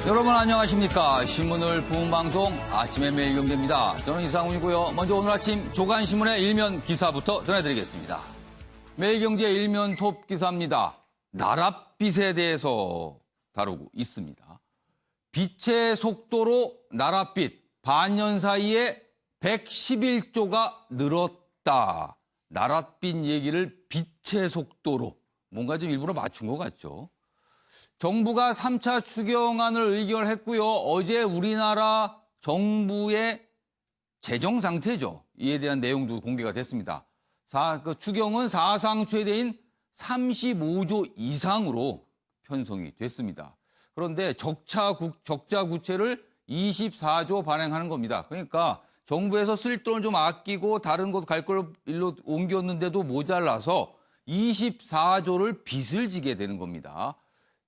여러분 안녕하십니까. 신문을 부은 방송 아침의 매일경제입니다. 저는 이상훈이고요. 먼저 오늘 아침 조간신문의 일면 기사부터 전해드리겠습니다. 매일경제 일면 톱 기사입니다. 나랏빛에 대해서 다루고 있습니다. 빛의 속도로 나랏빛 반년 사이에 111조가 늘었다. 나랏빛 얘기를 빛의 속도로 뭔가 좀 일부러 맞춘 것 같죠. 정부가 3차 추경안을 의결했고요. 어제 우리나라 정부의 재정 상태죠. 이에 대한 내용도 공개가 됐습니다. 추경은 사상 최대인 35조 이상으로 편성이 됐습니다. 그런데 적자 구체를 24조 발행하는 겁니다. 그러니까 정부에서 쓸 돈을 좀 아끼고 다른 곳 갈 걸 일로 옮겼는데도 모자라서 24조를 빚을 지게 되는 겁니다.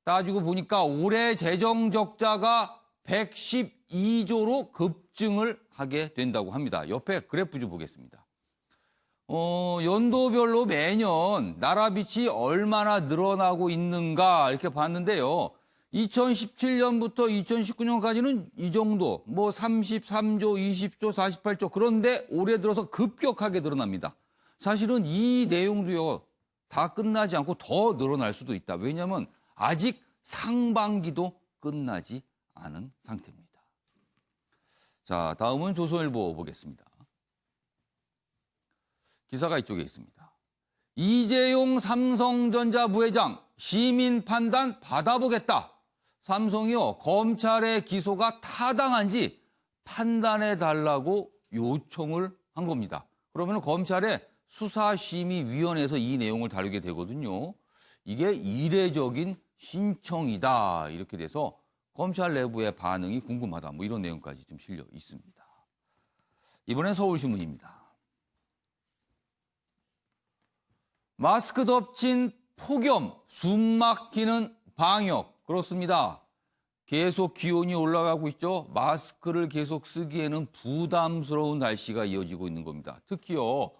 따지고 보니까 올해 재정 적자가 112조로 급증을 하게 된다고 합니다. 옆에 그래프 좀 보겠습니다. 연도별로 매년 나랏빛이 얼마나 늘어나고 있는가 이렇게 봤는데요. 2017년부터 2019년까지는 이 정도, 33조, 20조, 48조. 그런데 올해 들어서 급격하게 늘어납니다. 사실은 이 내용도요, 다 끝나지 않고 더 늘어날 수도 있다. 왜냐하면 아직 상반기도 끝나지 않은 상태입니다. 자, 다음은 조선일보 보겠습니다. 기사가 이쪽에 있습니다. 이재용 삼성전자 부회장 시민 판단 받아보겠다. 삼성이요, 검찰의 기소가 타당한지 판단해달라고 요청을 한 겁니다. 그러면 검찰의 수사심의위원회에서 이 내용을 다루게 되거든요. 이게 이례적인 신청이다. 이렇게 돼서 검찰 내부의 반응이 궁금하다. 이런 내용까지 좀 실려 있습니다. 이번엔 서울신문입니다. 마스크 덮친 폭염, 숨 막히는 방역. 그렇습니다. 계속 기온이 올라가고 있죠. 마스크를 계속 쓰기에는 부담스러운 날씨가 이어지고 있는 겁니다. 특히요,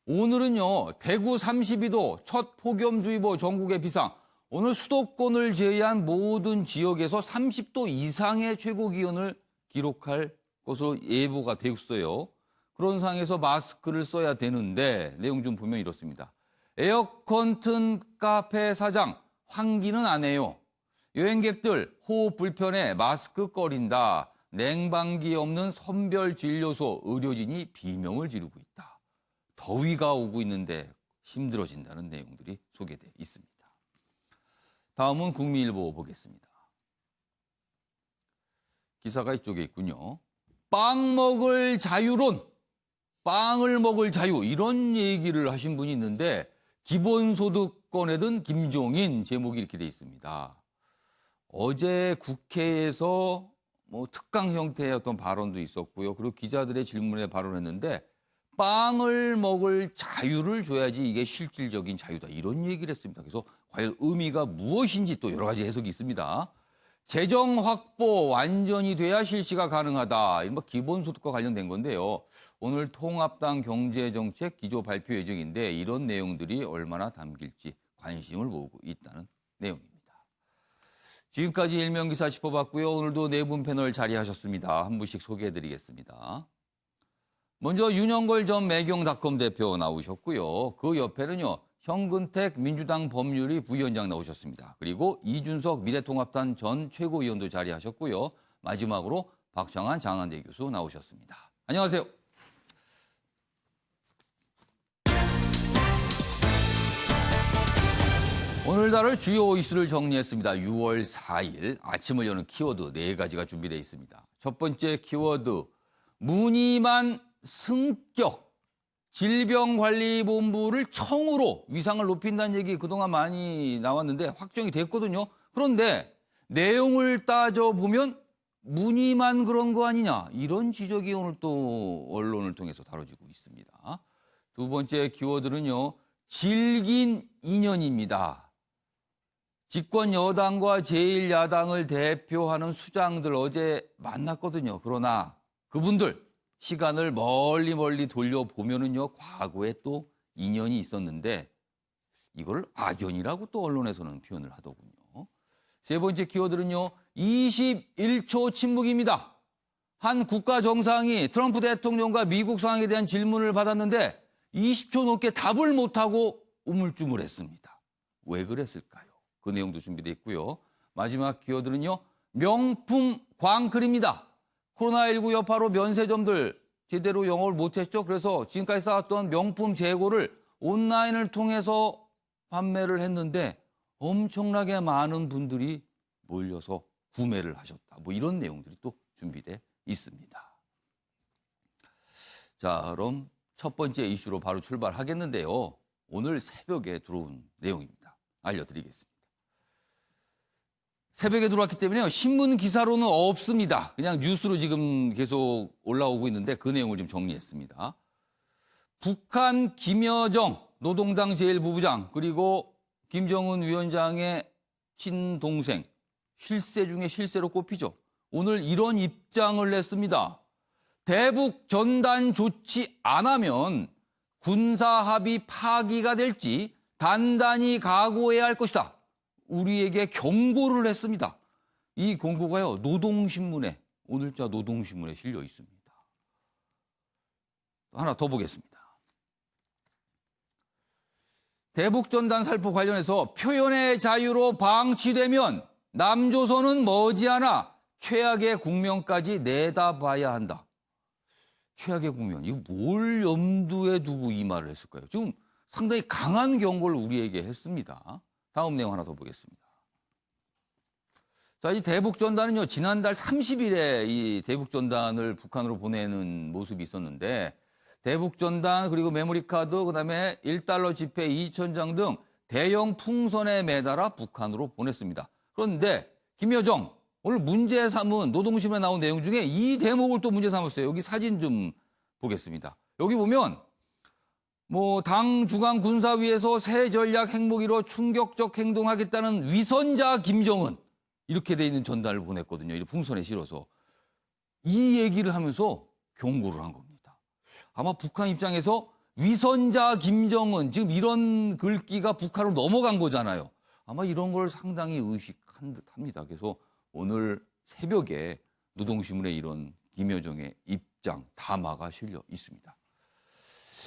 오늘은요, 대구 32도, 첫 폭염주의보 전국의 비상. 오늘 수도권을 제외한 모든 지역에서 30도 이상의 최고 기온을 기록할 것으로 예보가 됐어요. 그런 상황에서 마스크를 써야 되는데 내용 좀 보면 이렇습니다. 에어컨 튼 카페 사장, 환기는 안 해요. 여행객들 호흡 불편해 마스크 꺼린다. 냉방기 없는 선별진료소 의료진이 비명을 지르고 있다. 더위가 오고 있는데 힘들어진다는 내용들이 소개돼 있습니다. 다음은 국민일보 보겠습니다. 기사가 이쪽에 있군요. 빵 먹을 자유론, 빵을 먹을 자유 이런 얘기를 하신 분이 있는데 기본소득 꺼내든 김종인 제목이 이렇게 돼 있습니다. 어제 국회에서 특강 형태의 어떤 발언도 있었고요. 그리고 기자들의 질문에 발언했는데 빵을 먹을 자유를 줘야지 이게 실질적인 자유다. 이런 얘기를 했습니다. 그래서 과연 의미가 무엇인지 또 여러 가지 해석이 있습니다. 재정 확보 완전히 돼야 실시가 가능하다. 기본소득과 관련된 건데요. 오늘 통합당 경제정책 기조 발표 예정인데 이런 내용들이 얼마나 담길지 관심을 모으고 있다는 내용입니다. 지금까지 일면기사 짚어봤고요. 오늘도 네 분 패널 자리하셨습니다. 한 분씩 소개해드리겠습니다. 먼저 윤영걸 전 매경닷컴 대표 나오셨고요. 그 옆에는요, 현근택 민주당 법률위 부위원장 나오셨습니다. 그리고 이준석 미래통합당 전 최고위원도 자리하셨고요. 마지막으로 박정한 장한대 교수 나오셨습니다. 안녕하세요. 오늘 다룰 주요 이슈를 정리했습니다. 6월 4일 아침을 여는 키워드 4가지가 준비되어 있습니다. 첫 번째 키워드, 무늬만 승격, 질병관리본부를 청으로 위상을 높인다는 얘기 그동안 많이 나왔는데 확정이 됐거든요. 그런데 내용을 따져보면 무늬만 그런 거 아니냐 이런 지적이 오늘 또 언론을 통해서 다뤄지고 있습니다. 두 번째 키워드는요, 질긴 인연입니다. 집권 여당과 제1야당을 대표하는 수장들 어제 만났거든요. 그러나 그분들 시간을 멀리 돌려보면은요, 과거에 또 인연이 있었는데 이걸 악연이라고 또 언론에서는 표현을 하더군요. 세 번째 키워드는요, 21초 침묵입니다. 한 국가 정상이 트럼프 대통령과 미국 상황에 대한 질문을 받았는데 20초 넘게 답을 못하고 우물쭈물했습니다. 왜 그랬을까요? 그 내용도 준비되어 있고요. 마지막 키워드는요. 명품 광클입니다. 코로나19 여파로 면세점들 제대로 영업을 못했죠. 그래서 지금까지 쌓았던 명품 재고를 온라인을 통해서 판매를 했는데 엄청나게 많은 분들이 몰려서 구매를 하셨다. 뭐 이런 내용들이 또 준비되어 있습니다. 자, 그럼 첫 번째 이슈로 바로 출발하겠는데요. 오늘 새벽에 들어온 내용입니다. 알려드리겠습니다. 새벽에 들어왔기 때문에요. 신문 기사로는 없습니다. 그냥 뉴스로 지금 계속 올라오고 있는데 그 내용을 좀 정리했습니다. 북한 김여정 노동당 제1부부장 그리고 김정은 위원장의 친동생 실세 중에 실세로 꼽히죠. 오늘 이런 입장을 냈습니다. 대북 전단 조치 안 하면 군사합의 파기가 될지 단단히 각오해야 할 것이다. 우리에게 경고를 했습니다. 이 공고가요. 노동신문에 오늘자 노동신문에 실려 있습니다. 하나 더 보겠습니다. 대북전단 살포 관련해서 표현의 자유로 방치되면 남조선은 머지않아 최악의 국면까지 내다봐야 한다. 최악의 국면. 이거 뭘 염두에 두고 이 말을 했을까요? 지금 상당히 강한 경고를 우리에게 했습니다. 다음 내용 하나 더 보겠습니다. 자, 이 대북전단은요, 지난달 30일에 이 대북전단을 북한으로 보내는 모습이 있었는데, 대북전단, 그리고 메모리카드, 그 다음에 1달러 지폐 2,000장 등 대형 풍선에 매달아 북한으로 보냈습니다. 그런데, 김여정, 오늘 문제 삼은 노동신문에 나온 내용 중에 이 대목을 또 문제 삼았어요. 여기 사진 좀 보겠습니다. 여기 보면, 당 중앙 군사위에서 새 전략 핵무기로 충격적 행동하겠다는 위선자 김정은 이렇게 돼 있는 전단을 보냈거든요. 이 풍선에 실어서 이 얘기를 하면서 경고를 한 겁니다. 아마 북한 입장에서 위선자 김정은 지금 이런 글귀가 북한으로 넘어간 거잖아요. 아마 이런 걸 상당히 의식한 듯합니다. 그래서 오늘 새벽에 노동신문에 이런 김여정의 입장 담화가 실려 있습니다.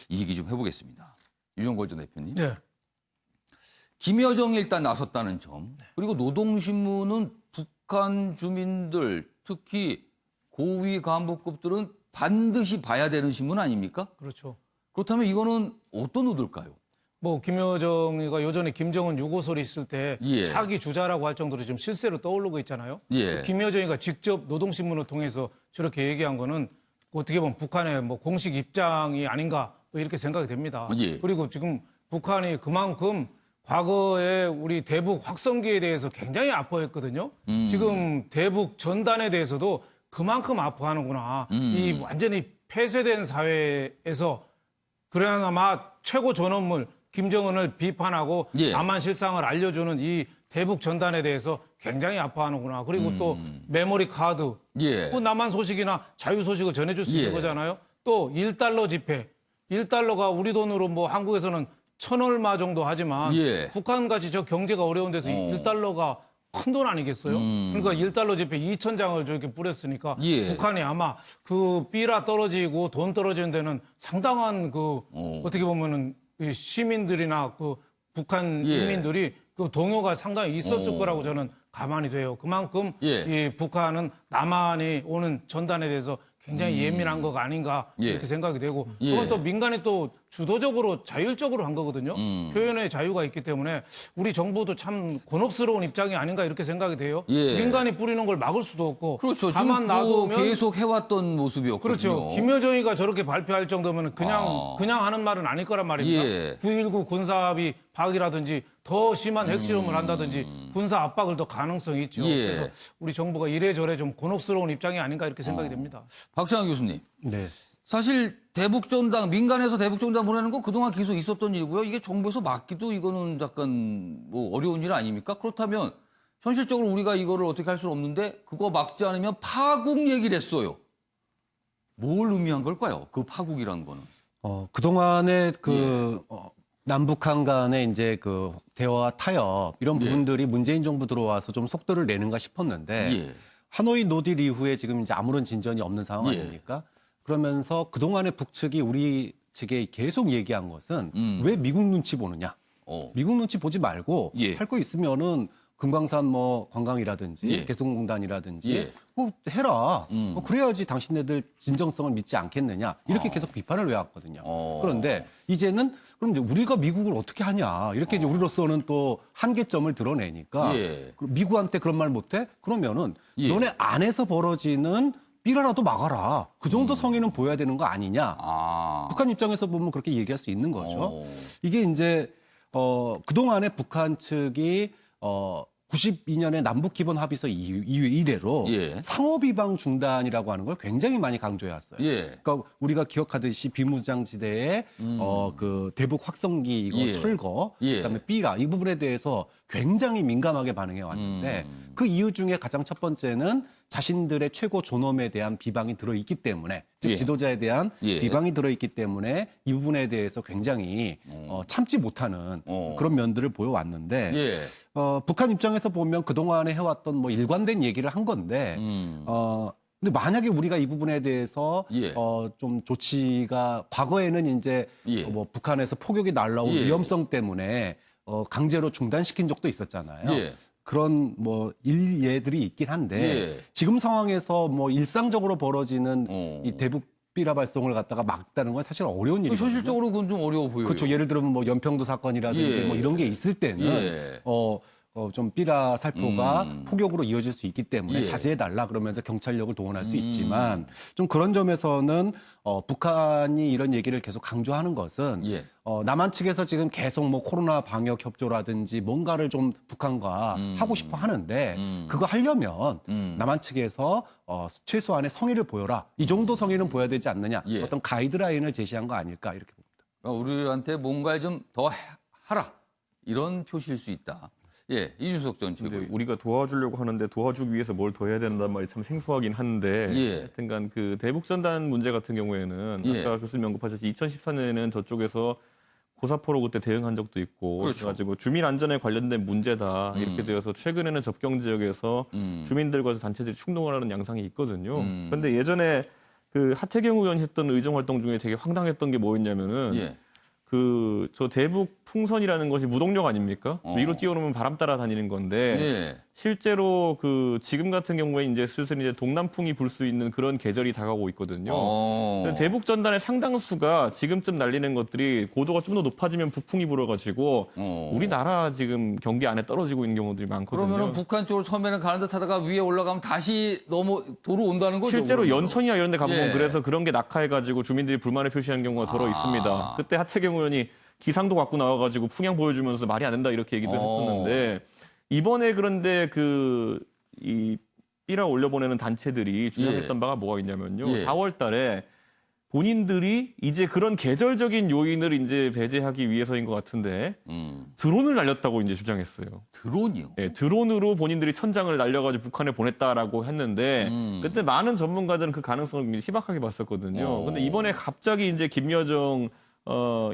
이 얘기 좀 해보겠습니다. 유정걸 전 대표님. 네. 김여정이 일단 나섰다는 점, 그리고 노동신문은 북한 주민들, 특히 고위 간부급들은 반드시 봐야 되는 신문 아닙니까? 그렇죠. 그렇다면 이거는 어떤 의도일까요? 김여정이가 요전에 김정은 유고설이 있을 때 예. 차기 주자라고 할 정도로 지금 실세로 떠오르고 있잖아요. 예. 김여정이가 직접 노동신문을 통해서 저렇게 얘기한 거는 어떻게 보면 북한의 공식 입장이 아닌가 이렇게 생각이 됩니다. 예. 그리고 지금 북한이 그만큼 과거에 우리 대북 확성기에 대해서 굉장히 아파했거든요. 지금 대북 전단에 대해서도 그만큼 아파하는구나. 이 완전히 폐쇄된 사회에서 그나마 최고 존엄물 김정은을 비판하고 예. 남한 실상을 알려주는 이 대북 전단에 대해서 굉장히 아파하는구나. 그리고 또 메모리 카드, 예. 남한 소식이나 자유 소식을 전해줄 수 있는 예. 거잖아요. 또 1달러 지폐, 1달러가 우리 돈으로 한국에서는 1,000얼마 정도 하지만 예. 북한같이 저 경제가 어려운 데서 1달러가 큰 돈 아니겠어요? 그러니까 1달러 지폐 2,000장을 저렇게 뿌렸으니까 예. 북한이 아마 그 삐라 떨어지고 돈 떨어지는 데는 상당한 어떻게 보면은 이 시민들이나 그 북한 예. 인민들이 그 동요가 상당히 있었을 거라고 저는 가만히 돼요. 그만큼 예. 이 북한은 남한이 오는 전단에 대해서 굉장히 예민한 거가 아닌가 예. 이렇게 생각이 되고 예. 그건 또 민간이 또 주도적으로 자율적으로 한 거거든요. 표현의 자유가 있기 때문에 우리 정부도 참 곤혹스러운 입장이 아닌가 이렇게 생각이 돼요. 예. 민간이 뿌리는 걸 막을 수도 없고 그렇죠. 가만 놔두면 계속 해왔던 모습이었거든요. 그렇죠. 김여정이가 저렇게 발표할 정도면 그냥 하는 말은 아닐 거란 말입니다. 예. 9.19 군사합의 파기라든지 더 심한 핵실험을 한다든지 군사 압박을 더 가능성이 있죠. 예. 그래서 우리 정부가 이래저래 좀 곤혹스러운 입장이 아닌가 이렇게 생각이 됩니다. 박찬환 교수님. 네. 사실 대북전단, 민간에서 대북전단 보내는 거 그동안 계속 있었던 일이고요. 이게 정부에서 막기도 이거는 약간 어려운 일 아닙니까? 그렇다면 현실적으로 우리가 이거를 어떻게 할 수는 없는데 그거 막지 않으면 파국 얘기를 했어요. 뭘 의미한 걸까요? 그 파국이라는 거는. 그동안에 남북한 간의 이제 그 대화 타협 이런 부분들이 문재인 정부 들어와서 좀 속도를 내는가 싶었는데 예. 하노이 노딜 이후에 지금 이제 아무런 진전이 없는 상황 예. 아닙니까? 그러면서 그동안에 북측이 우리 측에 계속 얘기한 것은 왜 미국 눈치 보느냐? 미국 눈치 보지 말고 예. 할 거 있으면은 금강산 뭐 관광이라든지 예. 개성공단이라든지 예. 꼭 해라. 그래야지 당신네들 진정성을 믿지 않겠느냐. 이렇게 계속 비판을 해왔거든요. 그런데 이제는 그럼 이제 우리가 미국을 어떻게 하냐. 이렇게 이제 우리로서는 또 한계점을 드러내니까 예. 미국한테 그런 말 못해? 그러면은 예. 너네 안에서 벌어지는 삐라라도 막아라. 그 정도 성의는 보여야 되는 거 아니냐. 북한 입장에서 보면 그렇게 얘기할 수 있는 거죠. 이게 이제 그동안에 북한 측이 92년에 남북 기본 합의서 이래로 예. 상호 비방 중단이라고 하는 걸 굉장히 많이 강조해 왔어요. 예. 그러니까 우리가 기억하듯이 비무장지대에 그 대북 확성기 이거 예. 철거, 예. 그다음에 삐라 이 부분에 대해서 굉장히 민감하게 반응해 왔는데 그 이유 중에 가장 첫 번째는 자신들의 최고 존엄에 대한 비방이 들어있기 때문에 즉 예. 지도자에 대한 예. 비방이 들어있기 때문에 이 부분에 대해서 굉장히 참지 못하는 그런 면들을 보여왔는데 예. 북한 입장에서 보면 그동안에 해왔던 뭐 일관된 얘기를 한 건데 근데 만약에 우리가 이 부분에 대해서 예. 좀 조치가 과거에는 이제 예. 뭐 북한에서 폭격이 날라온 예. 위험성 때문에 강제로 중단시킨 적도 있었잖아요. 예. 그런 뭐 일예들이 있긴 한데 예. 지금 상황에서 뭐 일상적으로 벌어지는 이 대북 삐라 발송을 갖다가 막다는 건 사실 어려운 일이거든요. 현실적으로 그건 좀 어려워 보여요. 그렇죠. 예를 들면 뭐 연평도 사건이라든지 예. 뭐 이런 게 있을 때는 예. 좀 삐라 살포가 폭격으로 이어질 수 있기 때문에 예. 자제해달라 그러면서 경찰력을 동원할 수 있지만 좀 그런 점에서는 북한이 이런 얘기를 계속 강조하는 것은 예. 남한 측에서 지금 계속 뭐 코로나 방역 협조라든지 뭔가를 좀 북한과 하고 싶어 하는데 그거 하려면 남한 측에서 최소한의 성의를 보여라. 이 정도 성의는 보여야 되지 않느냐. 예. 어떤 가이드라인을 제시한 거 아닐까 이렇게 봅니다. 그러니까 우리한테 뭔가를 좀 더 하라. 이런 표시일 수 있다. 예, 이준석 전 근데 최고위. 우리가 도와주려고 하는데 도와주기 위해서 뭘 더 해야 된다는 말이 참 생소하긴 한데 예. 하여튼간 그 대북전단 문제 같은 경우에는 예. 아까 교수님 언급하셨듯이 2014년에는 저쪽에서 고사포로 그때 대응한 적도 있고 그렇죠. 그래가지고 주민 안전에 관련된 문제다 이렇게 되어서 최근에는 접경 지역에서 주민들과 단체들이 충동을 하는 양상이 있거든요. 그런데 예전에 그 하태경 의원이 했던 의정 활동 중에 되게 황당했던 게 뭐였냐면은 예. 그 저 대북 풍선이라는 것이 무동력 아닙니까? 위로 띄워놓으면 바람 따라 다니는 건데 예. 실제로 그 지금 같은 경우에 이제 슬슬 이제 동남풍이 불 수 있는 그런 계절이 다가오고 있거든요. 대북 전단의 상당수가 지금쯤 날리는 것들이 고도가 좀 더 높아지면 북풍이 불어가지고 우리나라 지금 경계 안에 떨어지고 있는 경우들이 많거든요. 그러면 북한 쪽으로 처음에는 가는 듯 하다가 위에 올라가면 다시 너무 도로 온다는 거죠. 실제로 그러면. 연천이나 이런 데 가보면 예. 그래서 그런 게 낙하해가지고 주민들이 불만을 표시하는 경우가 더러 있습니다. 그때 하태경 의원이 기상도 갖고 나와가지고 풍향 보여주면서 말이 안 된다 이렇게 얘기도 했었는데 이번에 그런데 이 삐라 올려보내는 단체들이 주장했던 바가 뭐가 있냐면요. 예. 4월 달에 본인들이 이제 그런 계절적인 요인을 이제 배제하기 위해서인 것 같은데 드론을 날렸다고 이제 주장했어요. 드론이요? 네, 드론으로 본인들이 천장을 날려가지고 북한에 보냈다라고 했는데 그때 많은 전문가들은 그 가능성을 희박하게 봤었거든요. 근데 이번에 갑자기 이제 김여정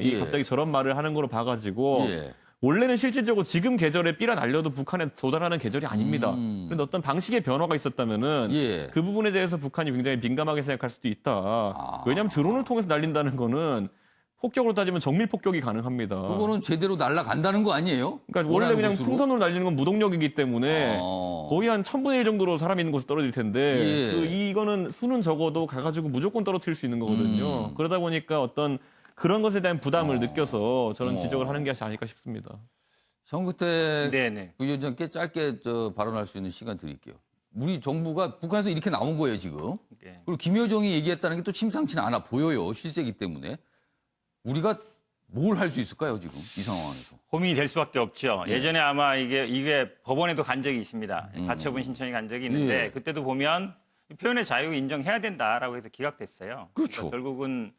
이 예. 갑자기 저런 말을 하는 거로 봐가지고 예. 원래는 실질적으로 지금 계절에 삐라 날려도 북한에 도달하는 계절이 아닙니다. 그런데 어떤 방식의 변화가 있었다면은 예. 그 부분에 대해서 북한이 굉장히 민감하게 생각할 수도 있다. 왜냐하면 드론을 통해서 날린다는 거는 폭격으로 따지면 정밀 폭격이 가능합니다. 그거는 제대로 날아간다는 거 아니에요? 그러니까 원래 그냥 곳으로? 풍선으로 날리는 건 무동력이기 때문에 거의 한 1000분의 1 정도로 사람 있는 곳에 떨어질 텐데 예. 이거는 수는 적어도 가가지고 무조건 떨어뜨릴 수 있는 거거든요. 그러다 보니까 어떤 그런 것에 대한 부담을 느껴서 저는 지적을 하는 게 아닐까 싶습니다. 정구택 네네. 부위원장께 짧게 발언할 수 있는 시간 드릴게요. 우리 정부가 북한에서 이렇게 나온 거예요, 지금. 네. 그리고 김여정이 얘기했다는 게 또 심상치는 않아 보여요, 실세기 때문에. 우리가 뭘 할 수 있을까요, 지금 이 상황에서? 고민이 될 수밖에 없죠. 예. 예전에 아마 이게 법원에도 간 적이 있습니다. 가처분 신청이 간 적이 있는데 예. 그때도 보면 표현의 자유 인정해야 된다라고 해서 기각됐어요. 그렇죠. 그러니까 결국은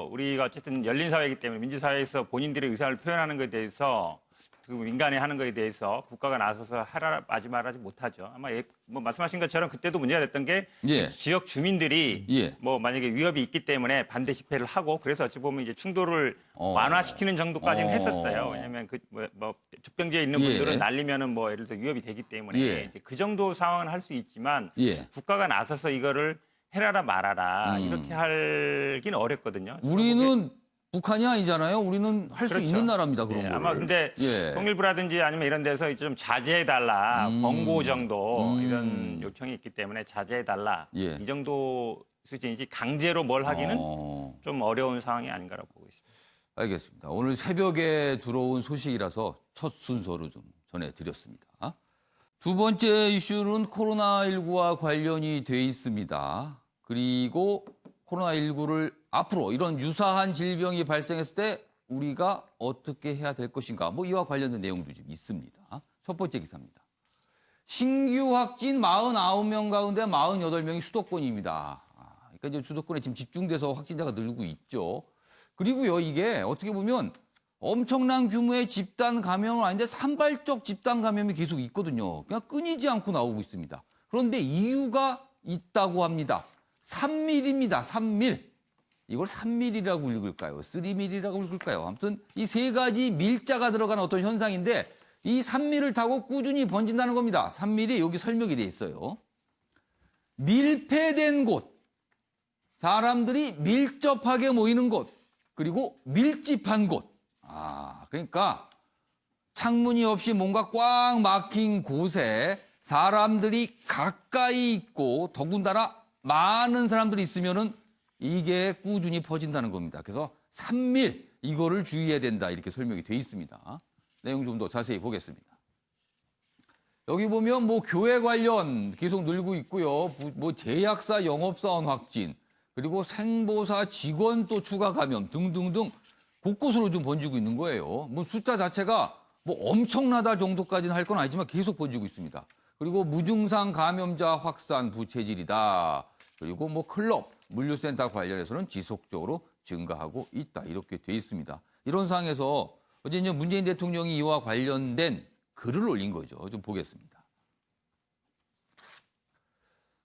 우리가 어쨌든 열린 사회이기 때문에 민주사회에서 본인들의 의사를 표현하는 것에 대해서 어떻게 보면 민간이 하는 거에 대해서 국가가 나서서 하라 말하지 못하죠. 아마 뭐 말씀하신 것처럼 그때도 문제가 됐던 게 예. 지역 주민들이 예. 뭐 만약에 위협이 있기 때문에 반대 집회를 하고 그래서 어찌 보면 이제 충돌을 완화시키는 정도까지는 했었어요. 왜냐하면 뭐 젖병지에 있는 예. 분들은 날리면은 뭐 예를 들어 위협이 되기 때문에 예. 이제 그 정도 상황은 할 수 있지만 예. 국가가 나서서 이거를 해라라 말아라 이렇게 하기는 어렵거든요. 우리는 북한이 아니잖아요. 우리는 할 수 그렇죠. 있는 나라입니다. 그런 예, 걸. 아마 근데 예. 통일부라든지 아니면 이런 데서 좀 자제해달라 권고 정도 이런 요청이 있기 때문에 자제해달라 예. 이 정도 수준이지 강제로 뭘 하기는 좀 어려운 상황이 아닌가라고 보고 있습니다. 알겠습니다. 오늘 새벽에 들어온 소식이라서 첫 순서로 좀 전해드렸습니다. 두 번째 이슈는 코로나19와 관련이 돼 있습니다. 그리고 코로나19를 앞으로 이런 유사한 질병이 발생했을 때 우리가 어떻게 해야 될 것인가. 뭐 이와 관련된 내용도 좀 있습니다. 첫 번째 기사입니다. 신규 확진 49명 가운데 48명이 수도권입니다. 그러니까 이제 수도권에 지금 집중돼서 확진자가 늘고 있죠. 그리고요, 이게 어떻게 보면 엄청난 규모의 집단 감염은 아닌데 산발적 집단 감염이 계속 있거든요. 그냥 끊이지 않고 나오고 있습니다. 그런데 이유가 있다고 합니다. 3밀입니다. 3밀. 이걸 3밀이라고 읽을까요? 3밀이라고 읽을까요? 아무튼 이 세 가지 밀자가 들어가는 어떤 현상인데 이 3밀을 타고 꾸준히 번진다는 겁니다. 3밀이 여기 설명이 돼 있어요. 밀폐된 곳, 사람들이 밀접하게 모이는 곳, 그리고 밀집한 곳. 그러니까 창문이 없이 뭔가 꽉 막힌 곳에 사람들이 가까이 있고 더군다나 많은 사람들이 있으면은 이게 꾸준히 퍼진다는 겁니다. 그래서 3밀 이거를 주의해야 된다 이렇게 설명이 돼 있습니다. 내용 좀 더 자세히 보겠습니다. 여기 보면 뭐 교회 관련 계속 늘고 있고요. 뭐 제약사 영업사원 확진, 그리고 생보사 직원 또 추가 감염 등등등 곳곳으로 좀 번지고 있는 거예요. 뭐 숫자 자체가 뭐 엄청나다 정도까지는 할 건 아니지만 계속 번지고 있습니다. 그리고 무증상 감염자 확산 부채질이다. 그리고 뭐 클럽, 물류센터 관련해서는 지속적으로 증가하고 있다. 이렇게 돼 있습니다. 이런 상황에서 어제 이제 문재인 대통령이 이와 관련된 글을 올린 거죠. 좀 보겠습니다.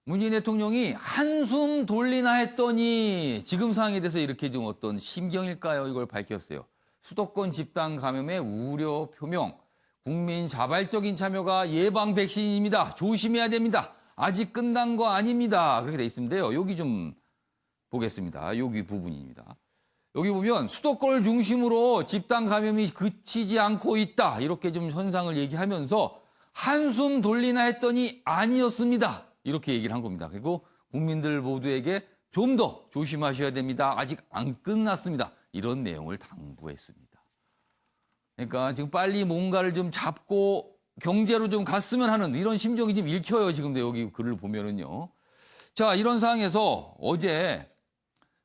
문재인 대통령이 한숨 돌리나 했더니 지금 상황에 대해서 이렇게 좀 어떤 심경일까요? 이걸 밝혔어요. 수도권 집단 감염의 우려 표명. 국민 자발적인 참여가 예방 백신입니다. 조심해야 됩니다. 아직 끝난 거 아닙니다. 그렇게 돼 있는데요. 여기 좀 보겠습니다. 여기 부분입니다. 여기 보면 수도권을 중심으로 집단 감염이 그치지 않고 있다. 이렇게 좀 현상을 얘기하면서 한숨 돌리나 했더니 아니었습니다. 이렇게 얘기를 한 겁니다. 그리고 국민들 모두에게 좀 더 조심하셔야 됩니다. 아직 안 끝났습니다. 이런 내용을 당부했습니다. 그러니까 지금 빨리 뭔가를 좀 잡고 경제로 좀 갔으면 하는 이런 심정이 지금 읽혀요. 지금 여기 글을 보면은요. 자, 이런 상황에서 어제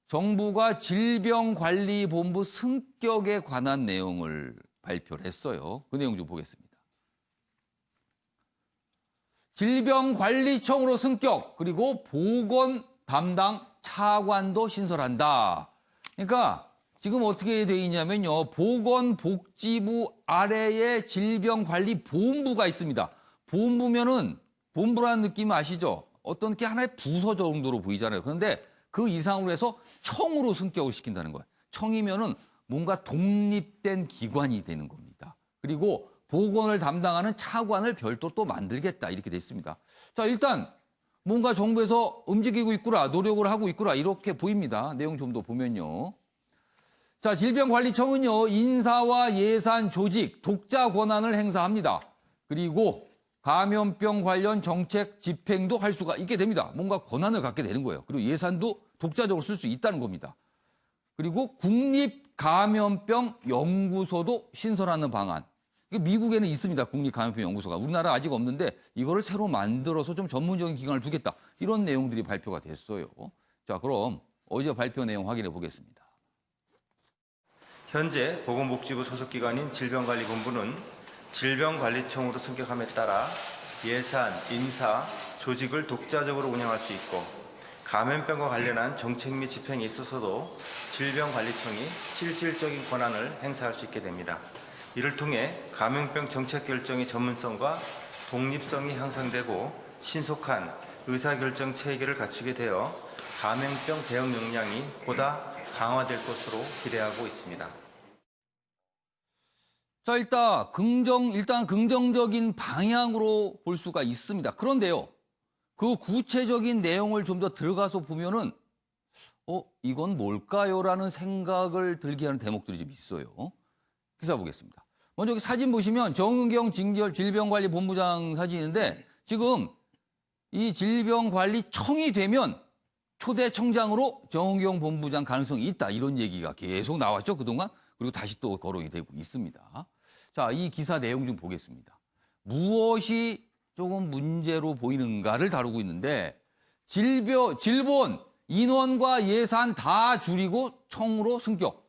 정부가 질병관리본부 승격에 관한 내용을 발표를 했어요. 그 내용 좀 보겠습니다. 질병관리청으로 승격, 그리고 보건 담당 차관도 신설한다. 그러니까 지금 어떻게 돼 있냐면요. 보건복지부 아래에 질병관리본부가 있습니다. 본부면은 본부라는 느낌 아시죠? 어떤 게 하나의 부서 정도로 보이잖아요. 그런데 그 이상으로 해서 청으로 승격을 시킨다는 거예요. 청이면은 뭔가 독립된 기관이 되는 겁니다. 그리고 보건을 담당하는 차관을 별도로 또 만들겠다 이렇게 돼 있습니다. 자, 일단 뭔가 정부에서 움직이고 있구나, 노력을 하고 있구나 이렇게 보입니다. 내용 좀 더 보면요. 자, 질병관리청은요, 인사와 예산, 조직, 독자 권한을 행사합니다. 그리고 감염병 관련 정책 집행도 할 수가 있게 됩니다. 뭔가 권한을 갖게 되는 거예요. 그리고 예산도 독자적으로 쓸 수 있다는 겁니다. 그리고 국립감염병 연구소도 신설하는 방안. 미국에는 있습니다. 국립감염병 연구소가. 우리나라 아직 없는데 이거를 새로 만들어서 좀 전문적인 기관을 두겠다. 이런 내용들이 발표가 됐어요. 자, 그럼 어제 발표 내용 확인해 보겠습니다. 현재 보건복지부 소속기관인 질병관리본부는 질병관리청으로 승격함에 따라 예산, 인사, 조직을 독자적으로 운영할 수 있고 감염병과 관련한 정책 및 집행에 있어서도 질병관리청이 실질적인 권한을 행사할 수 있게 됩니다. 이를 통해 감염병 정책 결정의 전문성과 독립성이 향상되고 신속한 의사결정 체계를 갖추게 되어 감염병 대응 역량이 보다 강화될 것으로 기대하고 있습니다. 자, 일단 긍정적인 방향으로 볼 수가 있습니다. 그런데요, 그 구체적인 내용을 좀 더 들어가서 보면은, 이건 뭘까요? 라는 생각을 들게 하는 대목들이 좀 있어요. 기사 보겠습니다. 먼저 여기 사진 보시면 정은경 질병관리본부장 사진인데, 지금 이 질병관리청이 되면 초대 청장으로 정은경 본부장 가능성이 있다. 이런 얘기가 계속 나왔죠, 그동안. 그리고 다시 또 거론이 되고 있습니다. 자, 이 기사 내용 좀 보겠습니다. 무엇이 조금 문제로 보이는가를 다루고 있는데, 질본, 인원과 예산 다 줄이고 청으로 승격.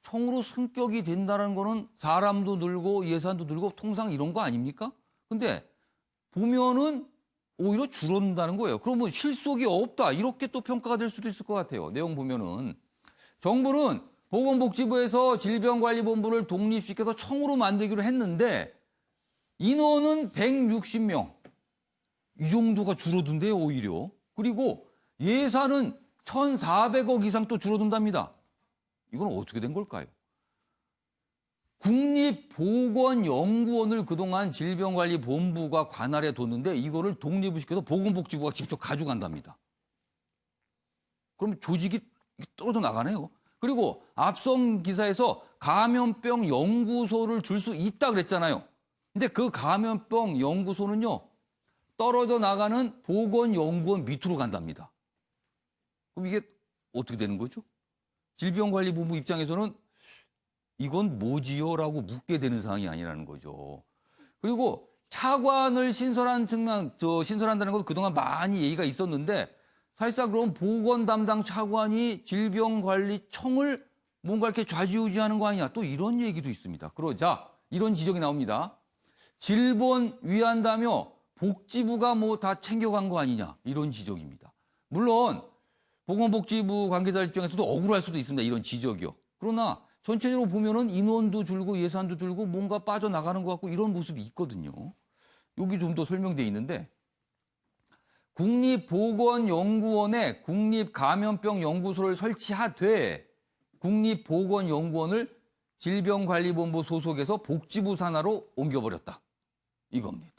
청으로 승격이 된다는 거는 사람도 늘고 예산도 늘고 통상 이런 거 아닙니까? 근데 보면은 오히려 줄어든다는 거예요. 그러면 실속이 없다. 이렇게 또 평가가 될 수도 있을 것 같아요. 내용 보면은. 정부는 보건복지부에서 질병관리본부를 독립시켜서 청으로 만들기로 했는데 인원은 160명. 이 정도가 줄어든대요, 오히려. 그리고 예산은 1,400억 이상 또 줄어든답니다. 이건 어떻게 된 걸까요? 국립보건연구원을 그동안 질병관리본부가 관할에 뒀는데 이거를 독립을 시켜서 보건복지부가 직접 가져간답니다. 그럼 조직이 떨어져 나가네요. 그리고 앞선 기사에서 감염병 연구소를 줄 수 있다 그랬잖아요. 근데 그 감염병 연구소는요, 떨어져 나가는 보건연구원 밑으로 간답니다. 그럼 이게 어떻게 되는 거죠? 질병관리본부 입장에서는 이건 뭐지요? 라고 묻게 되는 상황이 아니라는 거죠. 그리고 차관을 신설한다는 것도 그동안 많이 얘기가 있었는데 사실상 그럼 보건 담당 차관이 질병관리청을 뭔가 이렇게 좌지우지하는 거 아니냐. 또 이런 얘기도 있습니다. 그러자 이런 지적이 나옵니다. 질본 위한다며 복지부가 뭐 다 챙겨간 거 아니냐. 이런 지적입니다. 물론 보건복지부 관계자 입장에서도 억울할 수도 있습니다. 이런 지적이요. 그러나 전체적으로 보면은 인원도 줄고 예산도 줄고 뭔가 빠져나가는 것 같고 이런 모습이 있거든요. 여기 좀 더 설명되어 있는데 국립보건연구원에 국립감염병연구소를 설치하되 국립보건연구원을 질병관리본부 소속에서 복지부 산하로 옮겨버렸다. 이겁니다.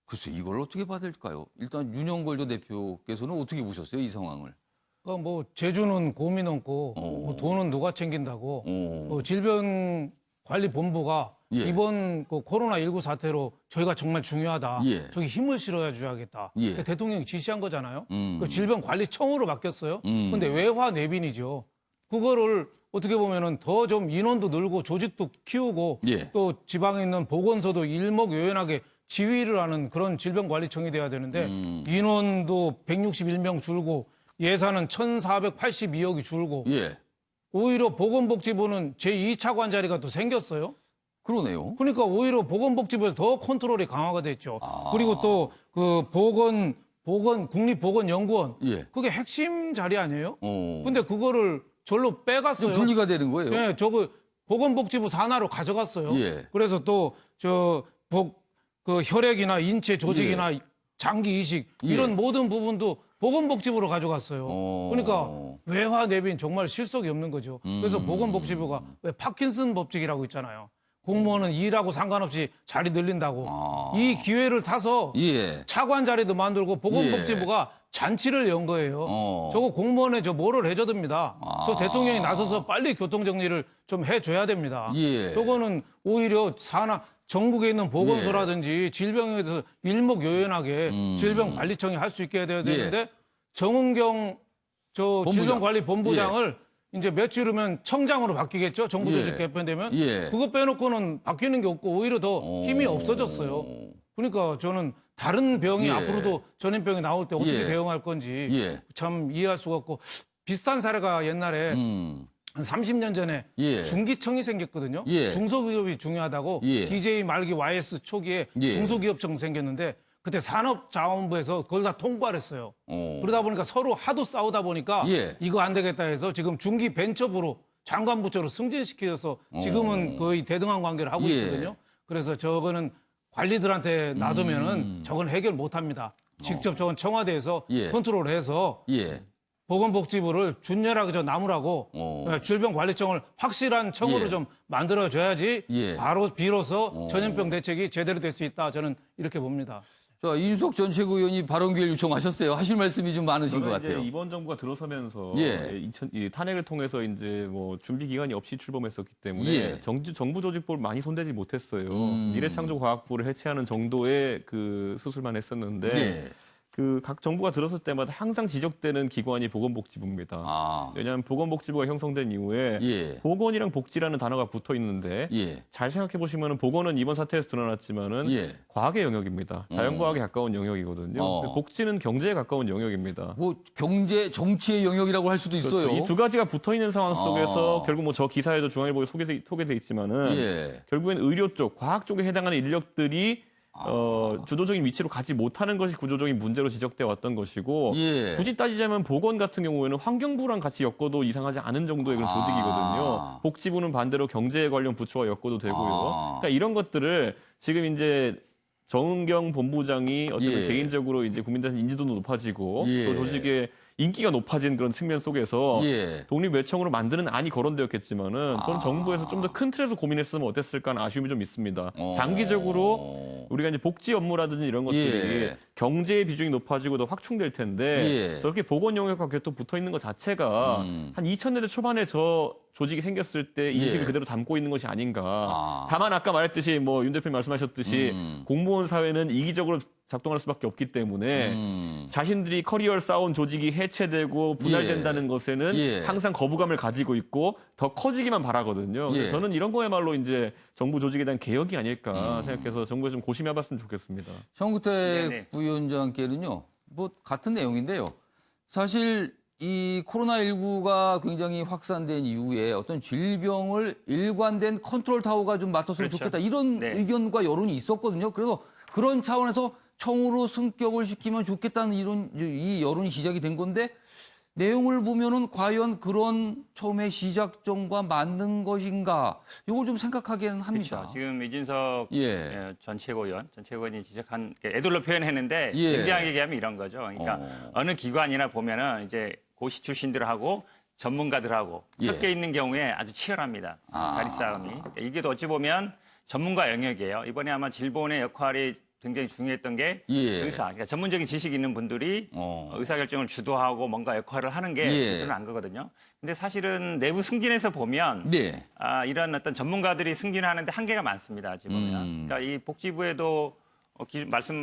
글쎄 이걸 어떻게 봐야 될까요? 일단 윤영걸 전 대표께서는 어떻게 보셨어요? 이 상황을. 그러니까 뭐 제주는 곰이 넘고 뭐 돈은 누가 챙긴다고 질병관리본부가 예. 이번 그 코로나19 사태로 저희가 정말 중요하다. 예. 저기 힘을 실어줘야겠다. 예. 대통령이 지시한 거잖아요. 그 질병관리청으로 바뀌었어요. 근데 외화 내빈이죠. 그거를 어떻게 보면은 더 좀 인원도 늘고 조직도 키우고 예. 또 지방에 있는 보건소도 일목요연하게 지휘를 하는 그런 질병관리청이 돼야 되는데 인원도 161명 줄고 예산은 1,482억이 줄고 예. 오히려 보건복지부는 제2차관 자리가 또 생겼어요. 그러네요. 그러니까 오히려 보건복지부에서 더 컨트롤이 강화가 됐죠. 그리고 또 그 국립보건연구원 예. 그게 핵심 자리 아니에요? 근데 그거를 절로 빼갔어요. 분리가 되는 거예요. 네, 저거 보건복지부 산하로 가져갔어요. 예. 그래서 또 그 혈액이나 인체 조직이나 장기 이식 이런 모든 부분도 보건복지부로 가져갔어요. 그러니까 외화 내빈 정말 실속이 없는 거죠. 그래서 보건복지부가 왜 파킨슨 법칙이라고 있잖아요. 공무원은 일하고 상관없이 자리 늘린다고. 이 기회를 타서 예. 차관 자리도 만들고 보건복지부가 잔치를 연 거예요. 저거 공무원에 저 뭐를 해줘야 됩니다. 저 대통령이 나서서 빨리 교통정리를 좀 해줘야 됩니다. 예. 저거는 오히려 전국에 있는 보건소라든지 질병에 대해서 일목요연하게 질병관리청이 할 수 있게 해야 되는데 정은경 질병관리본부장을 이제 며칠 후면 청장으로 바뀌겠죠. 정부 조직 개편되면. 그거 빼놓고는 바뀌는 게 없고 오히려 더 힘이 없어졌어요. 그러니까 저는 다른 병이 앞으로도 전염병이 나올 때 어떻게 대응할 건지 참 이해할 수가 없고 비슷한 사례가 옛날에 한 30년 전에 중기청이 생겼거든요. 중소기업이 중요하다고 DJ 말기 YS 초기에 중소기업청 생겼는데 그때 산업자원부에서 그걸 다 통과를 했어요. 그러다 보니까 서로 하도 싸우다 보니까 이거 안 되겠다 해서 지금 중기벤처부로 장관 부처로 승진시켜서 지금은 거의 대등한 관계를 하고 예. 있거든요. 그래서 저거는 관리들한테 놔두면은 저건 해결 못 합니다. 직접 저건 청와대에서 예. 컨트롤해서 예. 보건복지부를 준열하게 저 나무라고 질병관리청을 확실한 청으로 예. 좀 만들어줘야지 예. 바로 비로소 전염병 대책이 제대로 될 수 있다. 저는 이렇게 봅니다. 자, 이준석 전 최고위원이 발언 기회를 요청하셨어요. 하실 말씀이 좀 많으신 것 저는 이제 같아요. 이번 정부가 들어서면서 예. 이 탄핵을 통해서 이제 뭐 준비 기간이 없이 출범했었기 때문에 예. 정부 조직부를 많이 손대지 못했어요. 미래창조과학부를 해체하는 정도의 그 수술만 했었는데 네. 그 각 정부가 들어설 때마다 항상 지적되는 기관이 보건복지부입니다. 아. 왜냐하면 보건복지부가 형성된 이후에 예. 보건이랑 복지라는 단어가 붙어 있는데 예. 잘 생각해 보시면 보건은 이번 사태에서 드러났지만은 예. 과학의 영역입니다. 자연과학에 가까운 영역이거든요. 복지는 경제에 가까운 영역입니다. 뭐 경제, 정치의 영역이라고 할 수도 있어요. 이 두 가지가 붙어 있는 상황 속에서 결국 뭐 저 기사에도 중앙일보에 소개돼 있지만은 예. 결국엔 의료 쪽, 과학 쪽에 해당하는 인력들이 주도적인 위치로 가지 못하는 것이 구조적인 문제로 지적돼 왔던 것이고 예. 굳이 따지자면 보건 같은 경우에는 환경부랑 같이 엮어도 이상하지 않은 정도의 그런 조직이거든요. 복지부는 반대로 경제 관련 부처와 엮어도 되고요. 그러니까 이런 것들을 지금 이제 정은경 본부장이 어쨌든 예. 개인적으로 이제 국민들한테 인지도도 높아지고 예. 또 조직의 인기가 높아진 그런 측면 속에서 예. 독립외청으로 만드는 안이 거론되었겠지만은 저는 정부에서 좀 더 큰 틀에서 고민했으면 어땠을까 하는 아쉬움이 좀 있습니다. 장기적으로 우리가 이제 복지 업무라든지 이런 것들이 예. 경제의 비중이 높아지고 더 확충될 텐데 예. 저렇게 보건 영역과 또 붙어 있는 것 자체가 한 2000년대 초반에 저 조직이 생겼을 때 인식을 예. 그대로 담고 있는 것이 아닌가. 다만 아까 말했듯이 뭐 윤 대표님 말씀하셨듯이 공무원 사회는 이기적으로 작동할 수밖에 없기 때문에 자신들이 커리어를 쌓은 조직이 해체되고 분할된다는 것에는 예. 항상 거부감을 가지고 있고 더 커지기만 바라거든요. 예. 그래서 저는 이런 거야말로 이제 정부 조직에 대한 개혁이 아닐까 생각해서 정부가 좀 고심해봤으면 좋겠습니다. 정구택 네네. 부위원장께는요, 뭐 같은 내용인데요. 사실 이 코로나19가 굉장히 확산된 이후에 어떤 질병을 일관된 컨트롤 타워가 좀 맡았으면 그렇죠. 좋겠다 이런 네. 의견과 여론이 있었거든요. 그래서 그런 차원에서 청으로 승격을 시키면 좋겠다는 이 여론이 시작이 된 건데 내용을 보면은 과연 그런 처음에 시작점과 맞는 것인가 이걸 좀 생각하긴 합니다. 그렇죠. 지금 이준석 예. 전 최고위원이 지적한 애들로 표현했는데 예. 굉장히 얘기하면 이런 거죠. 그러니까 어느 기관이나 보면은 이제 고시 출신들하고 전문가들하고 예. 섞여 있는 경우에 아주 치열합니다. 자리 싸움이. 그러니까 이게 어찌 보면 전문가 영역이에요. 이번에 아마 질본의 역할이 굉장히 중요했던 게 예. 의사, 그러니까 전문적인 지식 있는 분들이 의사결정을 주도하고 뭔가 역할을 하는 게 예. 저는 안 거거든요. 근데 사실은 내부 승진에서 보면 네. 이런 어떤 전문가들이 승진하는데 한계가 많습니다. 지금 보면. 그러니까 이 복지부에도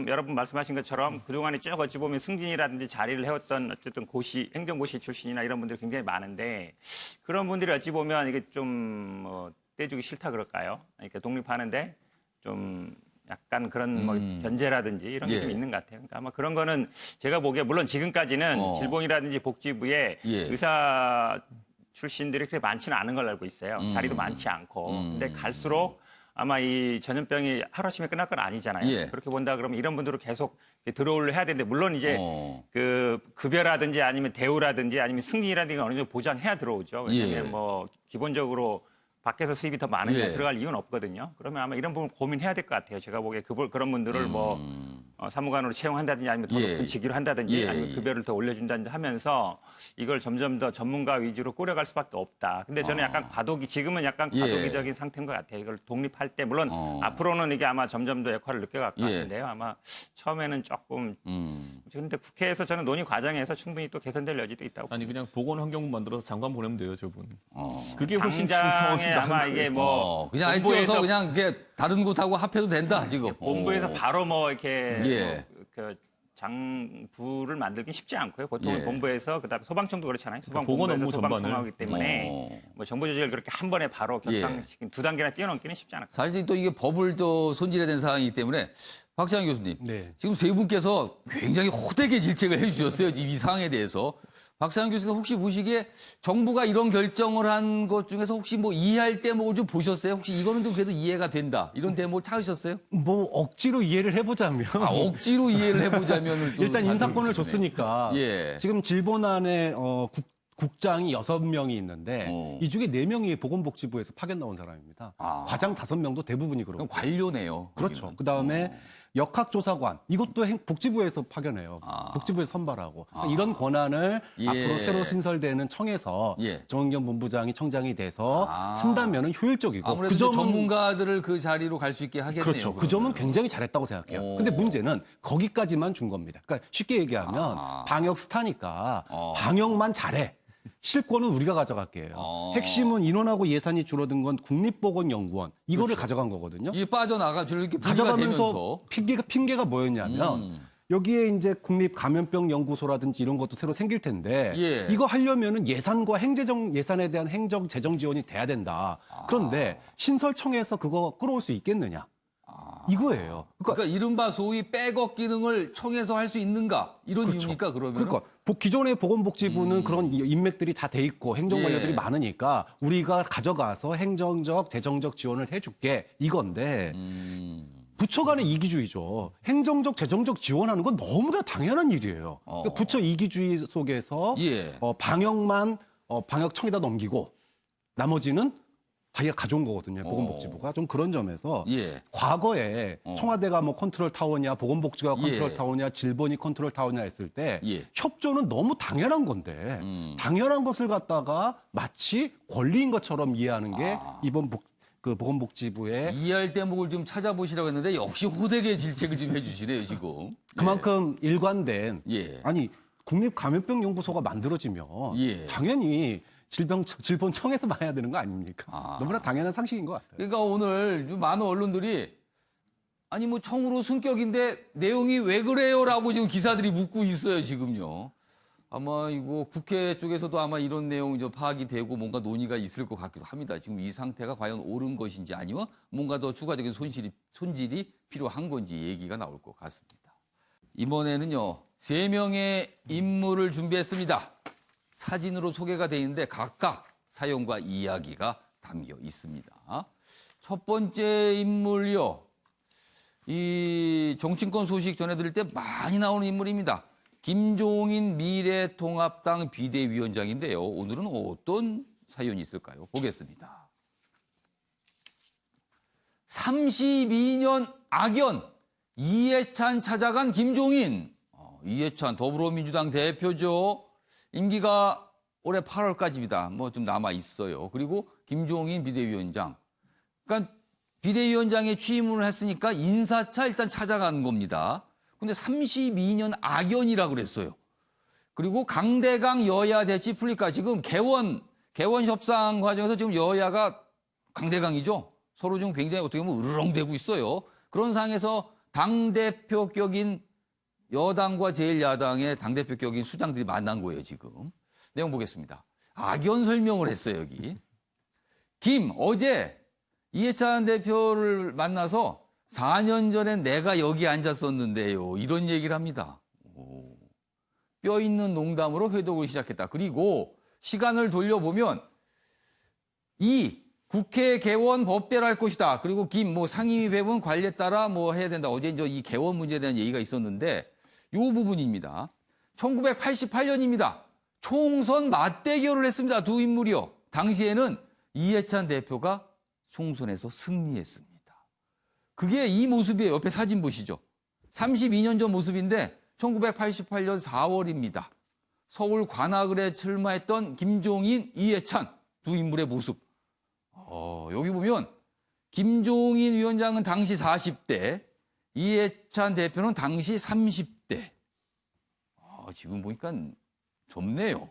여러분 말씀하신 것처럼 그동안에 쭉 어찌 보면 승진이라든지 자리를 해왔던 어쨌든 행정고시 출신이나 이런 분들이 굉장히 많은데 그런 분들이 어찌 보면 이게 좀 떼주기 싫다 그럴까요? 그러니까 독립하는데 좀 약간 그런 뭐 견제라든지 이런 게 예. 좀 있는 것 같아요. 그러니까 아마 그런 거는 제가 보기에 물론 지금까지는 질본이라든지 복지부에 예. 의사 출신들이 그렇게 많지는 않은 걸로 알고 있어요. 자리도 많지 않고. 근데 갈수록 아마 이 전염병이 하루아침에 끝날 건 아니잖아요. 예. 그렇게 본다 그러면 이런 분들을 계속 들어오려 해야 되는데 물론 이제 그 급여라든지 아니면 대우라든지 아니면 승진이라든지 어느 정도 보장해야 들어오죠. 왜냐하면 예. 뭐 기본적으로 밖에서 수입이 더 많으니까 예. 들어갈 이유는 없거든요. 그러면 아마 이런 부분 고민해야 될 것 같아요. 제가 보기에 그런 분들을 뭐 사무관으로 채용한다든지 아니면 더 예. 높은 직위로 한다든지 예. 아니면 급여를 더 올려준다든지 하면서 이걸 점점 더 전문가 위주로 꾸려갈 수밖에 없다. 근데 저는 약간 지금은 약간 예. 과도기적인 상태인 것 같아요. 이걸 독립할 때 물론 앞으로는 이게 아마 점점 더 역할을 느껴갈 것 예. 같은데요. 아마 처음에는 조금 근데 국회에서 저는 논의 과정에서 충분히 또 개선될 여지도 있다고 아니 그냥 보건환경부 만들어서 장관 보내면 돼요, 저분. 그게 훨씬 당장에 아마 이게 뭐 그냥 안 본부에서 띄어서 그냥 이게 다른 곳하고 합해도 된다 지금. 본부에서 바로 뭐 이렇게 예. 그 장부를 만들긴 쉽지 않고요. 보통은 예. 본부에서 그다음에 소방청도 그렇잖아요. 보건 소방본부에서 업무 전반을. 소방청하기 때문에 뭐 정부 조직을 그렇게 한 번에 바로 격상시킨 두 단계나 뛰어넘기는 쉽지 않을 거예요. 사실 또 이게 법을 또 손질해야 되는 상황이기 때문에 박지한 교수님, 네. 지금 세 분께서 굉장히 호되게 질책을 해주셨어요. 지금 이 상황에 대해서. 박지한 교수가 혹시 보시기에 정부가 이런 결정을 한 것 중에서 혹시 뭐 이해할 대목을 좀 보셨어요? 혹시 이거는 좀 그래도 이해가 된다. 이런 대목을 찾으셨어요? 뭐 억지로 이해를 해보자면 억지로 이해를 해보자면 일단 인사권을 줬으니까 예. 지금 질본안에 국장이 6명이 있는데 이 중에 4명이 보건복지부에서 파견 나온 사람입니다. 아. 과장 5명도 대부분이 그렇고. 그럼 관료네요. 그렇죠. 거기는. 그다음에 역학조사관 이것도 복지부에서 파견해요. 복지부에서 선발하고 그러니까 이런 권한을 예. 앞으로 새로 신설되는 청에서 예. 정은경 본부장이 청장이 돼서 한다면은 효율적이고 아무래도 그 점은 전문가들을 그 자리로 갈 수 있게 하겠네요. 그렇죠. 그 점은 굉장히 잘했다고 생각해요. 근데 문제는 거기까지만 준 겁니다. 그러니까 쉽게 얘기하면 방역 스타니까 방역만 잘해. 실권은 우리가 가져갈게요. 핵심은 인원하고 예산이 줄어든 건 국립보건연구원 이거를 가져간 거거든요. 이게 빠져나가 이렇게 분리가 가져가면서 되면서 핑계가 뭐였냐면 여기에 이제 국립감염병 연구소라든지 이런 것도 새로 생길 텐데 예. 이거 하려면은 예산과 예산에 대한 행정 재정 지원이 돼야 된다. 그런데 신설청에서 그거 끌어올 수 있겠느냐? 이거예요. 그러니까 이른바 소위 백업 기능을 청에서 할 수 있는가 이런 이유입니까 그러면? 그러니까 기존의 보건복지부는 그런 인맥들이 다 돼 있고 행정 관료들이 예. 많으니까 우리가 가져가서 행정적, 재정적 지원을 해줄게 이건데 부처 간의 이기주의죠. 행정적, 재정적 지원하는 건 너무나 당연한 일이에요. 그러니까 부처 이기주의 속에서 예. 방역만 방역청에다 넘기고 나머지는 자기가 가져온 거거든요. 보건복지부가 좀 그런 점에서 예. 과거에 청와대가 뭐 컨트롤 타워냐, 보건복지부가 컨트롤 예. 타워냐, 질본이 컨트롤 타워냐 했을 때 예. 협조는 너무 당연한 건데 당연한 것을 갖다가 마치 권리인 것처럼 이해하는 게 이번 보건복지부의 이해할 대목을 좀 찾아보시라고 했는데 역시 호되게 질책을 좀 해주시네요 지금. 그만큼 일관된 예. 아니 국립감염병연구소가 만들어지면 예. 당연히 질본청에서 봐야 되는 거 아닙니까? 너무나 당연한 상식인 것 같아요. 그러니까 오늘 많은 언론들이 아니 뭐 청으로 승격인데 내용이 왜 그래요라고 지금 기사들이 묻고 있어요 지금요. 아마 이거 국회 쪽에서도 아마 이런 내용이 좀 파악이 되고 뭔가 논의가 있을 것 같기도 합니다. 지금 이 상태가 과연 옳은 것인지 아니면 뭔가 더 추가적인 손질이 필요한 건지 얘기가 나올 것 같습니다. 이번에는요 3명의 인물을 준비했습니다. 사진으로 소개가 돼 있는데 각각 사연과 이야기가 담겨 있습니다. 첫 번째 인물이요. 이 정치권 소식 전해드릴 때 많이 나오는 인물입니다. 김종인 미래통합당 비대위원장인데요. 오늘은 어떤 사연이 있을까요? 보겠습니다. 32년 악연 이해찬 찾아간 김종인. 이해찬 더불어민주당 대표죠. 임기가 올해 8월까지입니다. 뭐 좀 남아 있어요. 그리고 김종인 비대위원장. 그러니까 비대위원장에 취임을 했으니까 인사차 일단 찾아간 겁니다. 근데 32년 악연이라고 그랬어요. 그리고 강대강 여야 대치 풀릴까? 지금 개원 협상 과정에서 지금 여야가 강대강이죠. 서로 좀 굉장히 어떻게 보면 으르렁대고 있어요. 그런 상황에서 당대표격인 여당과 제1야당의 당대표격인 수장들이 만난 거예요, 지금. 내용 보겠습니다. 악연 설명을 했어요, 여기. 어제 이해찬 대표를 만나서 4년 전에 내가 여기 앉았었는데요. 이런 얘기를 합니다. 뼈 있는 농담으로 회동을 시작했다. 그리고 시간을 돌려보면 이 국회 개원 법대로 할 것이다. 그리고 상임위 배분 관리에 따라 뭐 해야 된다. 어제 이제 이 개원 문제에 대한 얘기가 있었는데 이 부분입니다. 1988년입니다. 총선 맞대결을 했습니다. 두 인물이요. 당시에는 이해찬 대표가 총선에서 승리했습니다. 그게 이 모습이에요. 옆에 사진 보시죠. 32년 전 모습인데 1988년 4월입니다. 서울 관악을에 출마했던 김종인, 이해찬 두 인물의 모습. 여기 보면 김종인 위원장은 당시 40대, 이해찬 대표는 당시 30대. 지금 보니까 젊네요.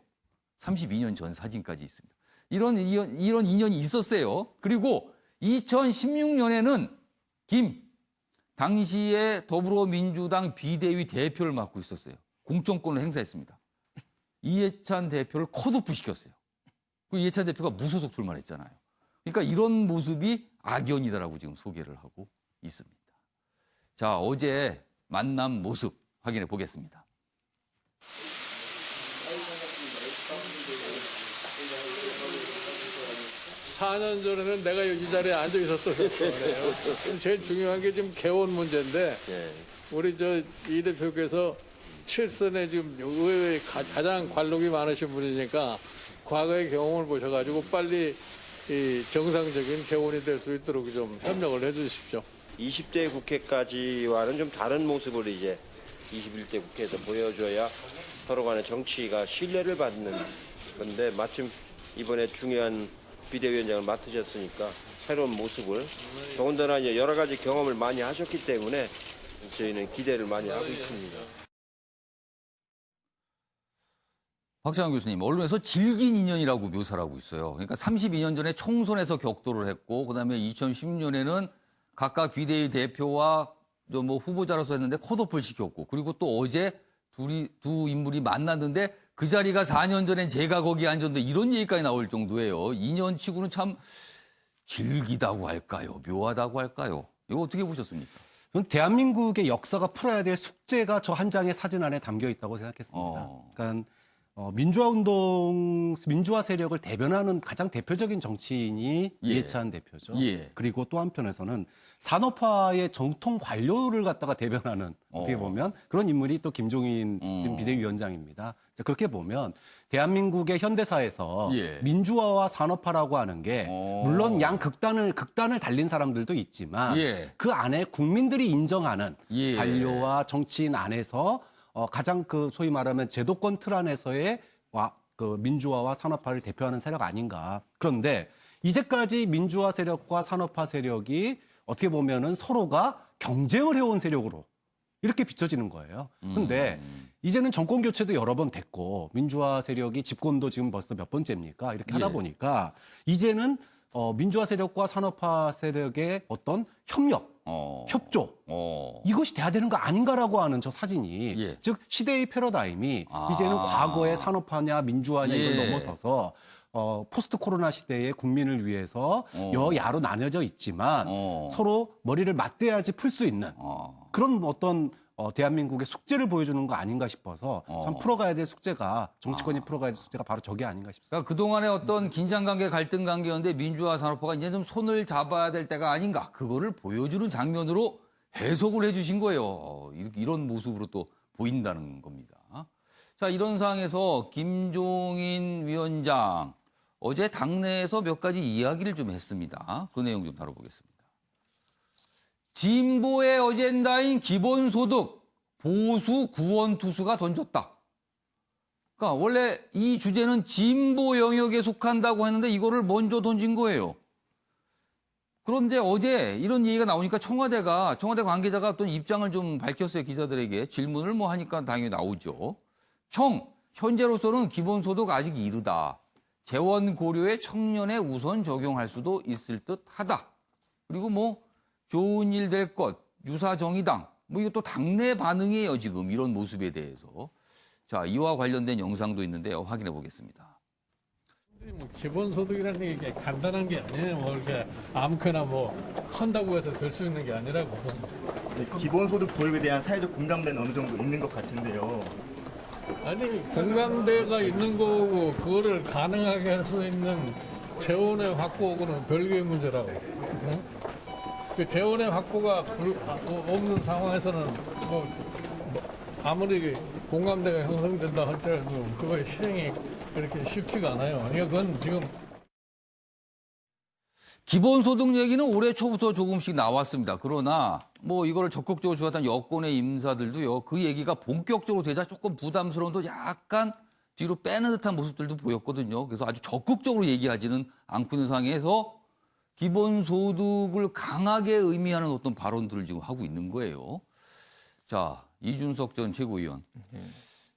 32년 전 사진까지 있습니다. 이런 인연이 있었어요. 그리고 2016년에는 당시에 더불어민주당 비대위 대표를 맡고 있었어요. 공천권을 행사했습니다. 이해찬 대표를 컷오프 시켰어요. 그 이해찬 대표가 무소속 출마했잖아요. 그러니까 이런 모습이 악연이다라고 지금 소개를 하고 있습니다. 자, 어제 만남 모습 확인해 보겠습니다. (4년) 전에는 내가 이 자리에 앉아 있었던 거예요. 제일 중요한 게 지금 개원 문제인데 우리 이 대표께서 칠선에 지금 의회에 가장 관록이 많으신 분이니까 과거의 경험을 보셔가지고 빨리 이 정상적인 개원이 될 수 있도록 좀 협력을 해주십시오. 20대 국회까지와는 좀 다른 모습을 이제 21대 국회에서 보여줘야 서로 간의 정치가 신뢰를 받는 건데 마침 이번에 중요한 비대위원장을 맡으셨으니까 새로운 모습을 더군다나 이제 여러 가지 경험을 많이 하셨기 때문에 저희는 기대를 많이 하고 있습니다. 박찬원 교수님, 언론에서 질긴 인연이라고 묘사를 하고 있어요. 그러니까 32년 전에 총선에서 격돌을 했고, 그다음에 2016년에는 각각 비대위 대표와 뭐 후보자로서 했는데 컷오프를 시켰고, 그리고 또 어제 두 인물이 만났는데 그 자리가 4년 전엔 제가 거기 앉았는데 이런 얘기까지 나올 정도예요. 인연치고는 참 질기다고 할까요? 묘하다고 할까요? 이거 어떻게 보셨습니까? 저는 대한민국의 역사가 풀어야 될 숙제가 저 한 장의 사진 안에 담겨 있다고 생각했습니다. 그러니까 민주화 세력을 대변하는 가장 대표적인 정치인이 예. 이해찬 대표죠. 예. 그리고 또 한편에서는 산업화의 정통 관료를 갖다가 대변하는 어떻게 보면 그런 인물이 또 김종인 지금 비대위원장입니다. 자, 그렇게 보면 대한민국의 현대사에서 예. 민주화와 산업화라고 하는 게 물론 극단을 달린 사람들도 있지만 예. 그 안에 국민들이 인정하는 예. 관료와 정치인 안에서 가장 그 소위 말하면 제도권 틀 안에서의 그 민주화와 산업화를 대표하는 세력 아닌가. 그런데 이제까지 민주화 세력과 산업화 세력이 어떻게 보면은 서로가 경쟁을 해온 세력으로 이렇게 비춰지는 거예요. 근데 이제는 정권 교체도 여러 번 됐고 민주화 세력이 집권도 지금 벌써 몇 번째입니까? 이렇게 하다 예. 보니까 이제는 민주화 세력과 산업화 세력의 어떤 협력, 협조 이것이 돼야 되는 거 아닌가라고 하는 저 사진이 예. 즉 시대의 패러다임이 이제는 과거의 산업화냐 민주화냐 이걸 예. 넘어서서 포스트 코로나 시대에 국민을 위해서 여야로 나뉘어져 있지만 서로 머리를 맞대야지 풀 수 있는 그런 어떤 대한민국의 숙제를 보여주는 거 아닌가 싶어서 참 풀어가야 될 숙제가 정치권이 풀어가야 될 숙제가 바로 저게 아닌가 싶습니다. 그러니까 그동안의 어떤 긴장관계, 갈등관계였는데 민주화 산업화가 이제 좀 손을 잡아야 될 때가 아닌가. 그거를 보여주는 장면으로 해석을 해 주신 거예요. 이런 모습으로 또 보인다는 겁니다. 자, 이런 상황에서 김종인 위원장 어제 당내에서 몇 가지 이야기를 좀 했습니다. 그 내용 좀 다뤄보겠습니다. 진보의 어젠다인 기본소득, 보수 구원투수가 던졌다. 그러니까 원래 이 주제는 진보 영역에 속한다고 했는데 이거를 먼저 던진 거예요. 그런데 어제 이런 얘기가 나오니까 청와대 관계자가 어떤 입장을 좀 밝혔어요. 기자들에게. 질문을 뭐 하니까 당연히 나오죠. 현재로서는 기본소득 아직 이르다. 재원 고려에 청년에 우선 적용할 수도 있을 듯하다. 그리고 뭐 좋은 일 될 것, 유사정의당, 뭐 이것도 당내 반응이에요, 지금 이런 모습에 대해서. 자, 이와 관련된 영상도 있는데요. 확인해 보겠습니다. 뭐 기본소득이라는 게 간단한 게 아니에요. 뭐 이렇게 아무거나 뭐 한다고 해서 될 수 있는 게 아니라고. 기본소득 도입에 대한 사회적 공감대는 어느 정도 있는 것 같은데요. 아니 공감대가 있는 거고 그거를 가능하게 할 수 있는 재원의 확보하고는 별개의 문제라고. 응? 그 재원의 확보가 없는 상황에서는 뭐 아무리 공감대가 형성된다 할지라도 그거의 실행이 그렇게 쉽지가 않아요. 그러니까 그건 지금 기본소득 얘기는 올해 초부터 조금씩 나왔습니다. 그러나 뭐 이거를 적극적으로 주었던 여권의 인사들도요. 그 얘기가 본격적으로 되자 조금 부담스러운도 약간 뒤로 빼는 듯한 모습들도 보였거든요. 그래서 아주 적극적으로 얘기하지는 않고 있는 상황에서 기본소득을 강하게 의미하는 어떤 발언들을 지금 하고 있는 거예요. 자, 이준석 전 최고위원.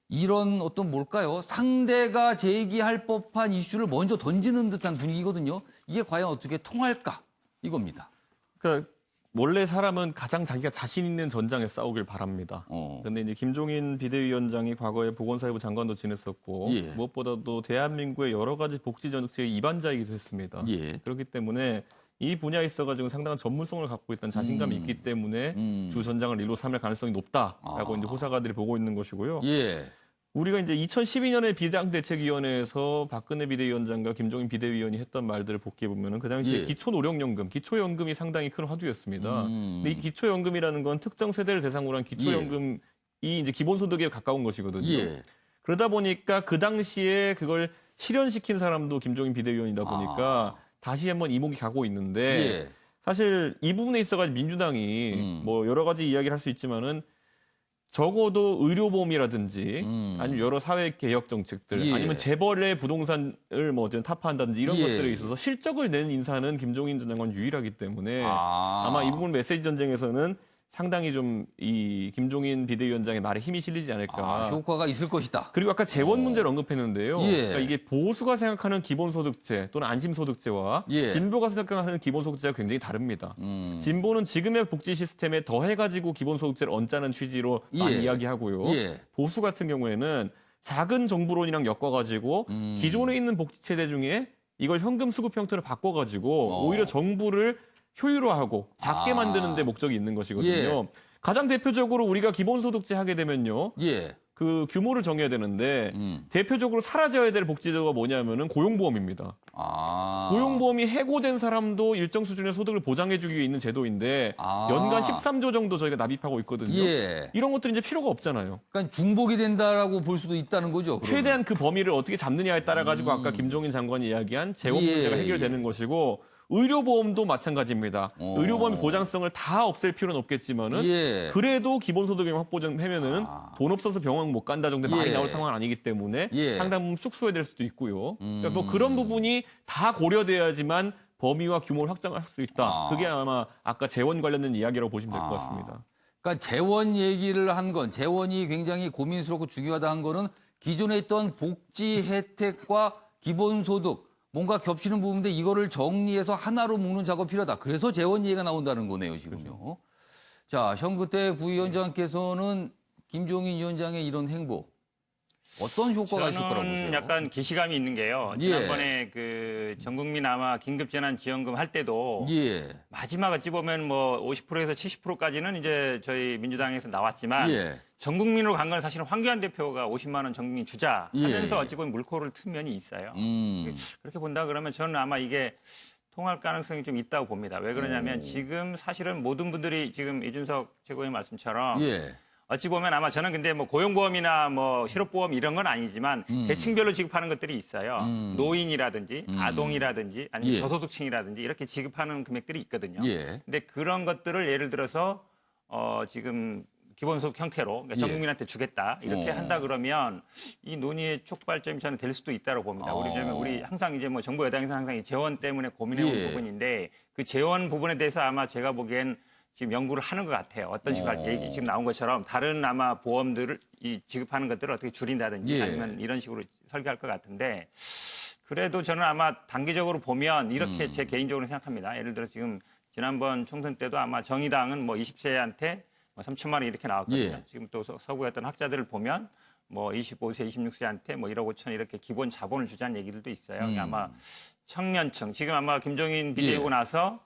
이런 어떤 뭘까요? 상대가 제기할 법한 이슈를 먼저 던지는 듯한 분위기거든요. 이게 과연 어떻게 통할까? 이겁니다. 그러니까 원래 사람은 가장 자기가 자신 있는 전장에 싸우길 바랍니다. 그런데 이제 김종인 비대위원장이 과거에 보건사회부 장관도 지냈었고 예. 무엇보다도 대한민국의 여러 가지 복지 정책의 입안자이기도 했습니다. 예. 그렇기 때문에 이 분야에 있어가지고 상당한 전문성을 갖고 있다는 자신감이 있기 때문에 주 전장을 일로 삼을 가능성이 높다라고 이제 호사가들이 보고 있는 것이고요. 예. 우리가 이제 2012년에 비당대책위원회에서 박근혜 비대위원장과 김종인 비대위원이 했던 말들을 복귀해 보면은 그 당시에 예. 기초노령연금, 기초연금이 상당히 큰 화두였습니다. 근데 이 기초연금이라는 건 특정 세대를 대상으로 한 기초연금 이제 기본소득에 가까운 것이거든요. 예. 그러다 보니까 그 당시에 그걸 실현시킨 사람도 김종인 비대위원이다 보니까 다시 한번 이목이 가고 있는데 예. 사실 이 부분에 있어가지고 민주당이 뭐 여러 가지 이야기를 할 수 있지만은 적어도 의료보험이라든지 아니면 여러 사회 개혁 정책들 예. 아니면 재벌의 부동산을 뭐 어쨌든 타파한다든지 이런 예. 것들에 있어서 실적을 낸 인사는 김종인 전 장관 유일하기 때문에 아마 이 부분 메시지 전쟁에서는 상당히 좀 이 김종인 비대위원장의 말에 힘이 실리지 않을까. 효과가 있을 것이다. 그리고 아까 재원 문제를 언급했는데요. 예. 그러니까 이게 보수가 생각하는 기본소득제 또는 안심소득제와 예. 진보가 생각하는 기본소득제가 굉장히 다릅니다. 진보는 지금의 복지 시스템에 더해가지고 기본소득제를 얹자는 취지로 많이 예. 이야기하고요. 예. 보수 같은 경우에는 작은 정부론이랑 엮어가지고 기존에 있는 복지체제 중에 이걸 현금 수급 형태로 바꿔가지고 오히려 정부를 효율화하고 작게 만드는 데 목적이 있는 것이거든요. 예. 가장 대표적으로 우리가 기본소득제 하게 되면요. 예. 그 규모를 정해야 되는데 대표적으로 사라져야 될 복지제도가 뭐냐면은 고용보험입니다. 고용보험이 해고된 사람도 일정 수준의 소득을 보장해주기 위해 있는 제도인데 연간 13조 정도 저희가 납입하고 있거든요. 예. 이런 것들이 이제 필요가 없잖아요. 그러니까 중복이 된다라고 볼 수도 있다는 거죠. 그러면. 최대한 그 범위를 어떻게 잡느냐에 따라 가지고 아까 김종인 장관이 이야기한 재원 예, 문제가 해결되는 것이고 의료보험도 마찬가지입니다. 의료보험의 보장성을 다 없앨 필요는 없겠지만은 예. 그래도 기본소득의 확보 좀 하면은 돈 없어서 병원 못 간다 정도의 말이 예. 나올 상황은 아니기 때문에 예. 상당 부분 축소해야 될 수도 있고요. 그러니까 뭐 그런 부분이 다 고려돼야지만 범위와 규모를 확장할 수 있다. 그게 아마 아까 재원 관련된 이야기라고 보시면 될 것 같습니다. 그러니까 재원 얘기를 한 건 재원이 굉장히 고민스럽고 중요하다 한 거는 기존에 있던 복지 혜택과 기본소득 뭔가 겹치는 부분인데 이거를 정리해서 하나로 묶는 작업이 필요하다. 그래서 재원 얘기가 나온다는 거네요, 지금요. 자, 현근태 부위원장께서는 김종인 위원장의 이런 행보 어떤 효과가 있을 거라고 보세요? 저는 약간 기시감이 있는 게요. 예. 지난번에 그 전국민 아마 긴급재난지원금 할 때도 예. 마지막 어찌 보면 뭐 50%에서 70%까지는 이제 저희 민주당에서 나왔지만 예. 전 국민으로 간 건 사실은 황교안 대표가 50만 원 전 국민 주자 하면서 예. 어찌 보면 물꼬를 튼 면이 있어요. 그렇게 본다 그러면 저는 아마 이게 통할 가능성이 좀 있다고 봅니다. 왜 그러냐면 지금 사실은 모든 분들이 지금 이준석 최고의 말씀처럼 예. 어찌 보면 아마 저는 근데 뭐 고용보험이나 뭐 실업보험 이런 건 아니지만 계층별로 지급하는 것들이 있어요. 노인이라든지 아동이라든지 아니면 예. 저소득층이라든지 이렇게 지급하는 금액들이 있거든요. 예. 근데 그런 것들을 예를 들어서 지금 기본소득 형태로 그러니까 전 예. 국민한테 주겠다 이렇게 한다 그러면 이 논의의 촉발점이 저는 될 수도 있다고 봅니다. 왜냐하면 우리 항상 이제 뭐 정부 여당에서 항상 이 재원 때문에 고민해온 예. 부분인데 그 재원 부분에 대해서 아마 제가 보기엔 지금 연구를 하는 것 같아요. 어떤 식으로 할지 지금 나온 것처럼 다른 아마 보험들을 이 지급하는 것들을 어떻게 줄인다든지 예. 아니면 이런 식으로 설계할 것 같은데 그래도 저는 아마 단기적으로 보면 이렇게 제 개인적으로 생각합니다. 예를 들어 지금 지난번 총선 때도 아마 정의당은 뭐 20세한테 뭐 3천만 원 이렇게 나왔거든요. 예. 지금 또 서구의 어떤 학자들을 보면 뭐 25세, 26세한테 뭐 1억 5천 이렇게 기본 자본을 주자는 얘기들도 있어요. 아마 청년층 지금 아마 김종인 비대위고 나서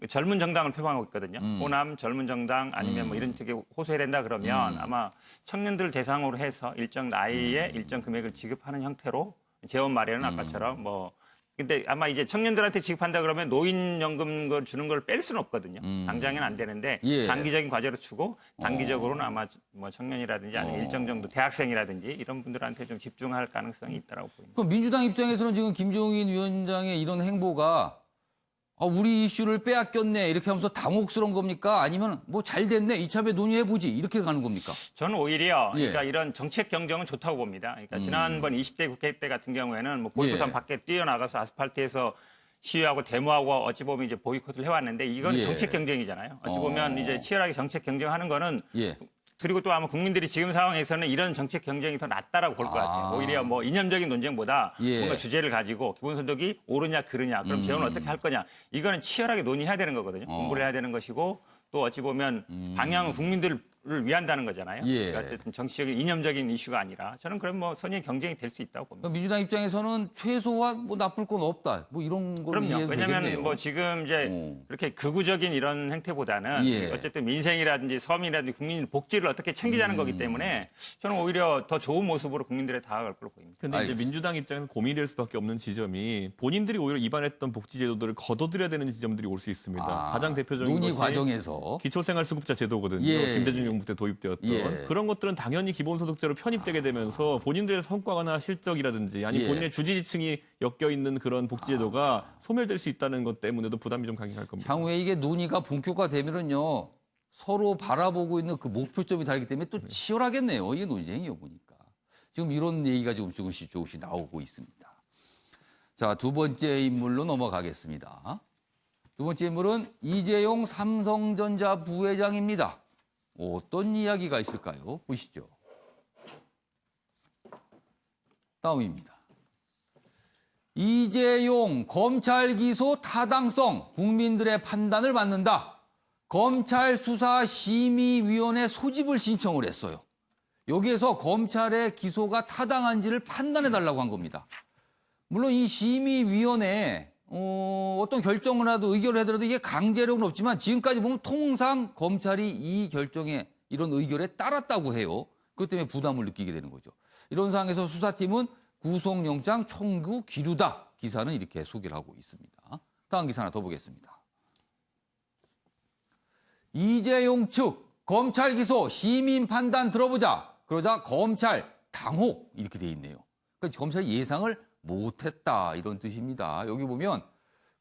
젊은 정당을 표방하고 있거든요. 호남 젊은 정당 아니면 뭐 이런 쪽에 호소해야 된다 그러면 아마 청년들 대상으로 해서 일정 나이에 일정 금액을 지급하는 형태로 재원 마련은 아까처럼 뭐 근데 아마 이제 청년들한테 지급한다 그러면 노인연금 걸 주는 걸 뺄 수는 없거든요. 당장에는 안 되는데 예. 장기적인 과제로 주고 단기적으로는 아마 뭐 청년이라든지 아니면 일정 정도 대학생이라든지 이런 분들한테 좀 집중할 가능성이 있다고 보입니다. 그럼 민주당 입장에서는 지금 김종인 위원장의 이런 행보가 우리 이슈를 빼앗겼네 이렇게 하면서 당혹스러운 겁니까? 아니면 뭐 잘 됐네 이참에 논의해보지 이렇게 가는 겁니까? 저는 오히려 예. 그러니까 이런 정책 경쟁은 좋다고 봅니다. 그러니까 지난번 20대 국회 때 같은 경우에는 뭐 골프장 예. 밖에 뛰어나가서 아스팔트에서 시위하고 데모하고 어찌 보면 이제 보이콧을 해왔는데 이건 예. 정책 경쟁이잖아요. 어찌 보면 이제 치열하게 정책 경쟁하는 거는 예. 그리고 또 아마 국민들이 지금 상황에서는 이런 정책 경쟁이 더 낫다라고 볼 것 같아요. 오히려 뭐 이념적인 논쟁보다 예. 뭔가 주제를 가지고 기본소득이 오르냐 그르냐 그럼 재원을 어떻게 할 거냐 이거는 치열하게 논의해야 되는 거거든요. 공부를 해야 되는 것이고 또 어찌 보면 방향은 국민들을 위한다는 거잖아요. 예. 그러니까 어쨌든 정치적인 이념적인 이슈가 아니라 저는 그럼 뭐 선의의 경쟁이 될 수 있다고 봅니다. 그러니까 민주당 입장에서는 최소한 뭐 나쁠 건 없다. 뭐 이런 걸로 그럼요. 이해도 왜냐하면 되겠네요. 뭐 지금 이제 그렇게 극우적인 이런 행태보다는 예. 어쨌든 민생이라든지 서민이라든지 국민 복지를 어떻게 챙기자는 거기 때문에 저는 오히려 더 좋은 모습으로 국민들에 다가갈 걸로 보입니다. 근데 이제 알겠습니다. 민주당 입장에서 고민이 될 수밖에 없는 지점이 본인들이 오히려 입안했던 복지제도들을 걷어들여야 되는 지점들이 올 수 있습니다. 가장 대표적인 논의 것이 과정에서 기초생활수급자 제도거든요. 예. 김대중 정부 때 도입되었던 예. 그런 것들은 당연히 기본소득제로 편입되게 되면서 본인들의 성과나 실적이라든지 아니 예. 본인의 주지지층이 엮여 있는 그런 복지제도가 소멸될 수 있다는 것 때문에도 부담이 좀 가긴 할 겁니다. 향후에 이게 논의가 본격화되면은요 서로 바라보고 있는 그 목표점이 다르기 때문에 또 치열하겠네요. 이게 논쟁이요 보니까 지금 이런 얘기가 조금씩 나오고 있습니다. 자, 두 번째 인물로 넘어가겠습니다. 두 번째 인물은 이재용 삼성전자 부회장입니다. 어떤 이야기가 있을까요? 보시죠. 다음입니다. 이재용 검찰 기소 타당성 국민들의 판단을 받는다. 검찰 수사 심의위원회 소집을 신청을 했어요. 여기에서 검찰의 기소가 타당한지를 판단해달라고 한 겁니다. 물론 이 심의위원회에 어떤 결정을 하도 의결을 하더라도 이게 강제력은 없지만 지금까지 보면 통상 검찰이 이 결정에 이런 의결에 따랐다고 해요. 그렇기 때문에 부담을 느끼게 되는 거죠. 이런 상황에서 수사팀은 구속영장 청구 기류다. 기사는 이렇게 소개를 하고 있습니다. 다음 기사 하나 더 보겠습니다. 이재용 측 검찰 기소 시민 판단 들어보자. 그러자 검찰 당혹 이렇게 돼 있네요. 그러니까 검찰이 예상을 못했다 이런 뜻입니다. 여기 보면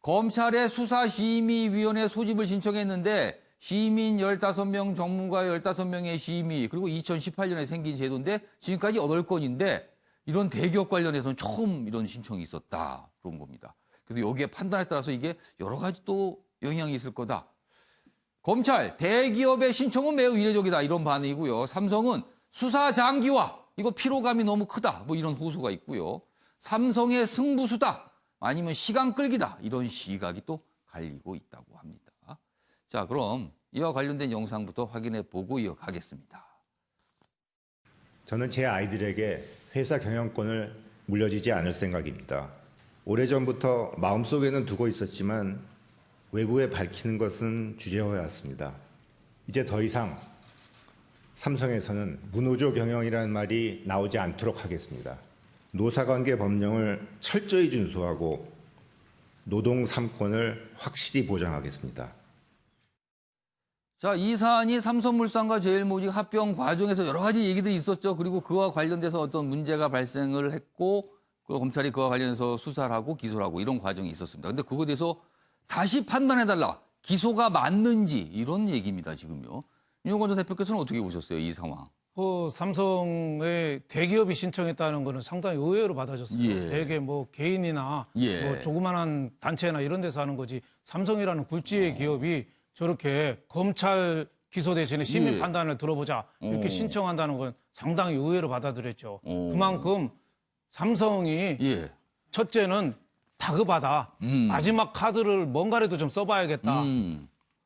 검찰의 수사심의위원회 소집을 신청했는데 시민 15명, 전문가 15명의 심의 그리고 2018년에 생긴 제도인데 지금까지 8건인데 이런 대기업 관련해서는 처음 이런 신청이 있었다 그런 겁니다. 그래서 여기에 판단에 따라서 이게 여러 가지 또 영향이 있을 거다. 검찰, 대기업의 신청은 매우 이례적이다 이런 반응이고요. 삼성은 수사 장기화 이거 피로감이 너무 크다 뭐 이런 호소가 있고요. 삼성의 승부수다 아니면 시간 끌기다 이런 시각이 또 갈리고 있다고 합니다. 자, 그럼 이와 관련된 영상부터 확인해 보고 이어가겠습니다. 저는 제 아이들에게 회사 경영권을 물려주지 않을 생각입니다. 오래전부터 마음속에는 두고 있었지만 외부에 밝히는 것은 주저해왔습니다. 이제 더 이상 삼성에서는 무노조 경영이라는 말이 나오지 않도록 하겠습니다. 노사관계 법령을 철저히 준수하고 노동 3권을 확실히 보장하겠습니다. 자, 이 사안이 삼성물산과 제일모직 합병 과정에서 여러 가지 얘기들이 있었죠. 그리고 그와 관련돼서 어떤 문제가 발생을 했고 검찰이 그와 관련해서 수사를 하고 기소를 하고 이런 과정이 있었습니다. 근데 그거에 대해서 다시 판단해달라. 기소가 맞는지 이런 얘기입니다, 지금요. 윤영관 전 대표께서는 어떻게 보셨어요, 이 상황? 삼성의 대기업이 신청했다는 거는 상당히 의외로 받아졌어요. 예. 대개 뭐 개인이나 예. 뭐 조그만한 단체나 이런 데서 하는 거지 삼성이라는 굴지의 기업이 저렇게 검찰 기소 대신에 시민 예. 판단을 들어보자 이렇게 신청한다는 건 상당히 의외로 받아들였죠. 그만큼 삼성이 예. 첫째는 다급하다. 마지막 카드를 뭔가라도 좀 써봐야겠다.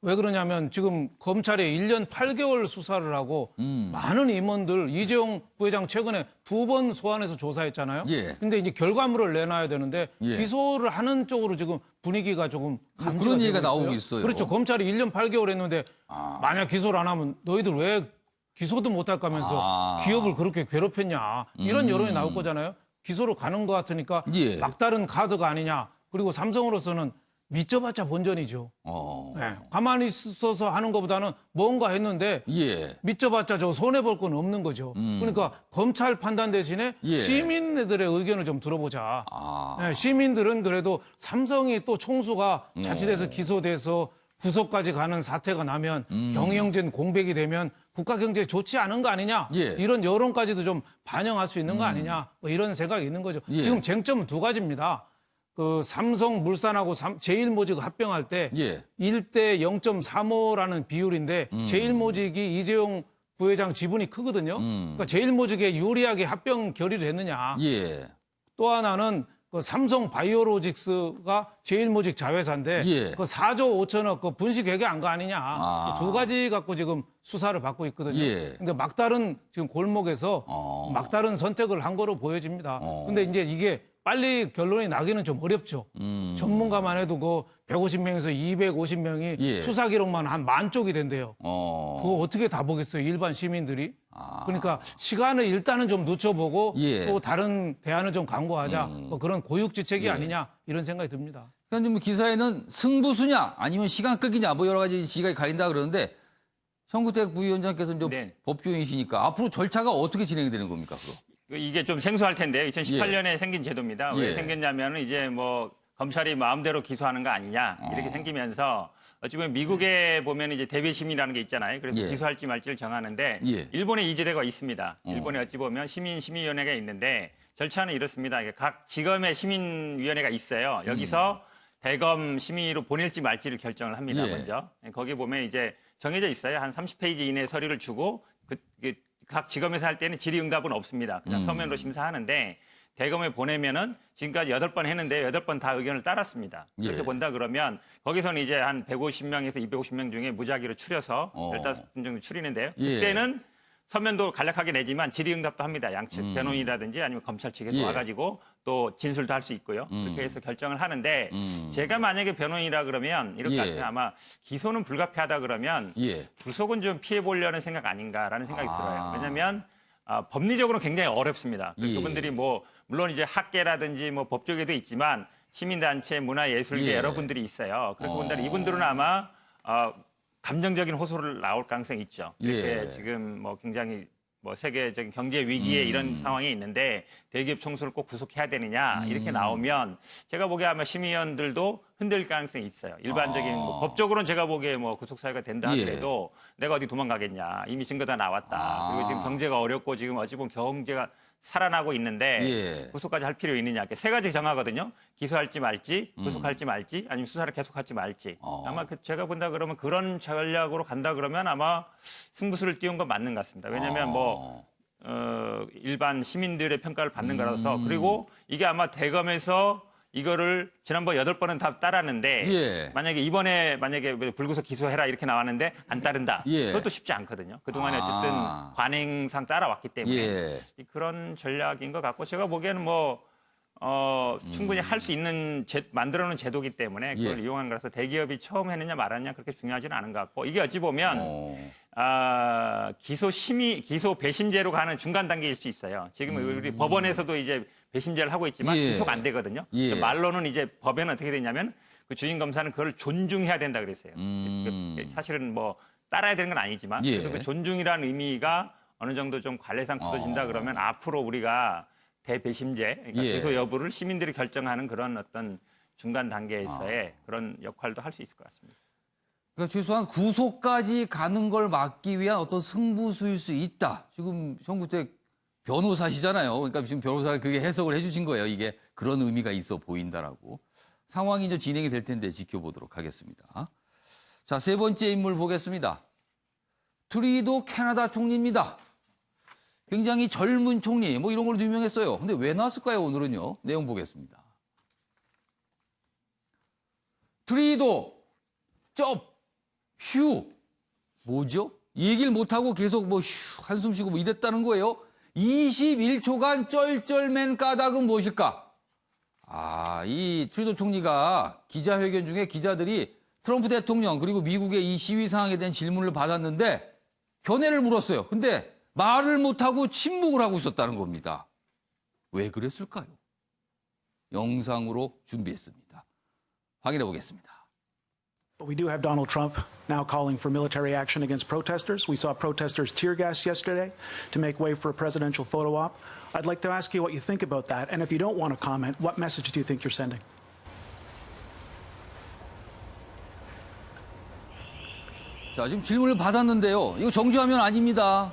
왜 그러냐면 지금 검찰이 1년 8개월 수사를 하고 많은 임원들 이재용 부회장 최근에 2번 소환해서 조사했잖아요. 예. 근데 이제 결과물을 내놔야 되는데 예. 기소를 하는 쪽으로 지금 분위기가 조금 감지가 그런 얘기가 되고 나오고 있어요. 그렇죠. 검찰이 1년 8개월 했는데 만약 기소를 안 하면 너희들 왜 기소도 못할 거면서 기업을 그렇게 괴롭혔냐. 이런 여론이 나올 거잖아요. 기소로 가는 것 같으니까 예. 막다른 카드가 아니냐. 그리고 삼성으로서는 믿져봤자 본전이죠. 네. 가만히 있어서 하는 것보다는 뭔가 했는데 예. 믿져봤자 저 손해볼 건 없는 거죠. 그러니까 검찰 판단 대신에 예. 시민들의 의견을 좀 들어보자. 네, 시민들은 그래도 삼성이 또 총수가 자칫해서 기소돼서 구속까지 가는 사태가 나면 경영진 공백이 되면 국가 경제에 좋지 않은 거 아니냐. 예. 이런 여론까지도 좀 반영할 수 있는 거 아니냐. 뭐 이런 생각이 있는 거죠. 예. 지금 쟁점은 두 가지입니다. 그 삼성물산하고 제일모직 합병할 때 예. 1대 0.35라는 비율인데 제일모직이 이재용 부회장 지분이 크거든요. 그러니까 제일모직에 유리하게 합병 결의를 했느냐. 예. 또 하나는 그 삼성 바이오로직스가 제일모직 자회사인데 예. 그 4조 5천억 그 분식 회계 안 거 아니냐. 이 두 가지 갖고 지금 수사를 받고 있거든요. 예. 근데 막다른 지금 골목에서 막다른 선택을 한 거로 보여집니다. 근데 이제 이게 빨리 결론이 나기는 좀 어렵죠. 전문가만 해도 그 150명에서 250명이 예. 수사 기록만 한 10,000쪽이 된대요. 그거 어떻게 다 보겠어요, 일반 시민들이? 그러니까 시간을 일단은 좀 늦춰보고 예. 또 다른 대안을 좀 강구하자. 뭐 그런 고육지책이 예. 아니냐 이런 생각이 듭니다. 그러니까 뭐 기사에는 승부수냐 아니면 시간 끌기냐 뭐 여러 가지 시각이 가린다 그러는데 현구택 부위원장께서 이제 네. 법조인이시니까 앞으로 절차가 어떻게 진행이 되는 겁니까? 그럼? 이게 좀 생소할 텐데요. 2018년에 생긴 제도입니다. 왜 예. 생겼냐면은 이제 뭐 검찰이 마음대로 기소하는 거 아니냐 이렇게 생기면서 어찌 보면 미국에 보면 이제 대배심이라는 게 있잖아요. 그래서 예. 기소할지 말지를 정하는데 예. 일본에 이 제도가 있습니다. 일본에 어찌 보면 심의위원회가 있는데 절차는 이렇습니다. 이게 각 지검의 시민위원회가 있어요. 여기서 대검 심의로 보낼지 말지를 결정을 합니다. 예. 먼저 거기 보면 이제 정해져 있어요. 한 30페이지 이내 서류를 주고 각 지검에서 할 때는 질의응답은 없습니다. 그냥 서면으로 심사하는데 대검에 보내면은 지금까지 8번 했는데 8번 다 의견을 따랐습니다. 이렇게 예. 본다 그러면 거기서는 이제 한 150명에서 250명 중에 무작위로 추려서 15분 정도 추리는데요. 예. 그때는 서면도 간략하게 내지만 질의응답도 합니다. 양측 변호인이라든지 아니면 검찰 측에서 예. 와가지고 또 진술도 할 수 있고요. 그렇게 해서 결정을 하는데 제가 만약에 변호인이라 그러면 이럴 것 예. 같아요. 아마 기소는 불가피하다 그러면 예. 구속은 좀 피해 보려는 생각 아닌가라는 생각이 들어요. 왜냐하면 법리적으로 굉장히 어렵습니다. 예. 그분들이 뭐 물론 이제 학계라든지 뭐 법조계도 있지만 시민단체, 문화예술계 예. 여러분들이 있어요. 그렇게 본다면 이분들은 아마 감정적인 호소를 나올 가능성이 있죠. 이렇게 예. 지금 뭐 굉장히 뭐 세계적인 경제 위기에 이런 상황이 있는데 대기업 총수를 꼭 구속해야 되느냐 이렇게 나오면 제가 보기에 아마 심의위원들도 흔들릴 가능성이 있어요. 일반적인 뭐 법적으로는 제가 보기에 뭐 구속 사유가 된다 하더라도 내가 어디 도망가겠냐 이미 증거 다 나왔다. 그리고 지금 경제가 어렵고 지금 어찌 보면 경제가 살아나고 있는데 예. 구속까지 할 필요 있느냐. 이렇게 세 가지 정하거든요. 기소할지 말지, 구속할지 말지, 아니면 수사를 계속할지 말지. 아마 제가 본다 그러면 그런 전략으로 간다 그러면 아마 승부수를 띄운 건 맞는 것 같습니다. 왜냐하면 일반 시민들의 평가를 받는 거라서 그리고 이게 아마 대검에서 이거를 지난번 8번은 다 따랐는데 예. 만약에 이번에 불구속 기소해라 이렇게 나왔는데 안 따른다. 예. 그것도 쉽지 않거든요. 그동안에 어쨌든 관행상 따라왔기 때문에 예. 그런 전략인 것 같고 제가 보기에는 뭐 충분히 할 수 있는 만들어놓은 제도기 때문에 그걸 예. 이용한 거라서 대기업이 처음 했느냐 말았느냐 그렇게 중요하지는 않은 것 같고 이게 어찌 보면 기소 배심제로 가는 중간 단계일 수 있어요. 지금 우리 법원에서도 이제 배심제를 하고 있지만 예. 기소가 안 되거든요. 예. 말로는 이제 법에는 어떻게 되냐면 그 주임 검사는 그걸 존중해야 된다 그랬어요. 사실은 뭐 따라야 되는 건 아니지만 예. 그래서 그 존중이라는 의미가 어느 정도 좀 관례상 굳어진다 그러면 앞으로 우리가 대배심제, 그러니까 예. 기소 여부를 시민들이 결정하는 그런 어떤 중간 단계에서의 그런 역할도 할 수 있을 것 같습니다. 그러니까 최소한 구속까지 가는 걸 막기 위한 어떤 승부수일 수 있다. 지금 현구택 변호사시잖아요. 그러니까 지금 변호사가 그렇게 해석을 해주신 거예요. 이게 그런 의미가 있어 보인다라고. 상황이 이제 진행이 될 텐데 지켜보도록 하겠습니다. 자, 세 번째 인물 보겠습니다. 트리도 캐나다 총리입니다. 굉장히 젊은 총리, 뭐 이런 걸로 유명했어요. 근데 왜 나왔을까요, 오늘은요? 내용 보겠습니다. 트리도, 휴. 뭐죠? 이 얘기를 못하고 계속 한숨 쉬고 이랬다는 거예요. 21초간 쩔쩔맨 까닭은 무엇일까? 이 트리도 총리가 기자회견 중에 기자들이 트럼프 대통령 그리고 미국의 이 시위 상황에 대한 질문을 받았는데 견해를 물었어요. 근데 말을 못하고 침묵을 하고 있었다는 겁니다. 왜 그랬을까요? 영상으로 준비했습니다. 확인해 보겠습니다. But we do have Donald Trump now calling for military action against protesters. We saw protesters tear gas yesterday to make way for a presidential photo op. I'd like to ask you what you think about that. And if you don't want to comment, what message do you think you're sending? 자, 지금 질문을 받았는데요. 이거 정지화면 아닙니다.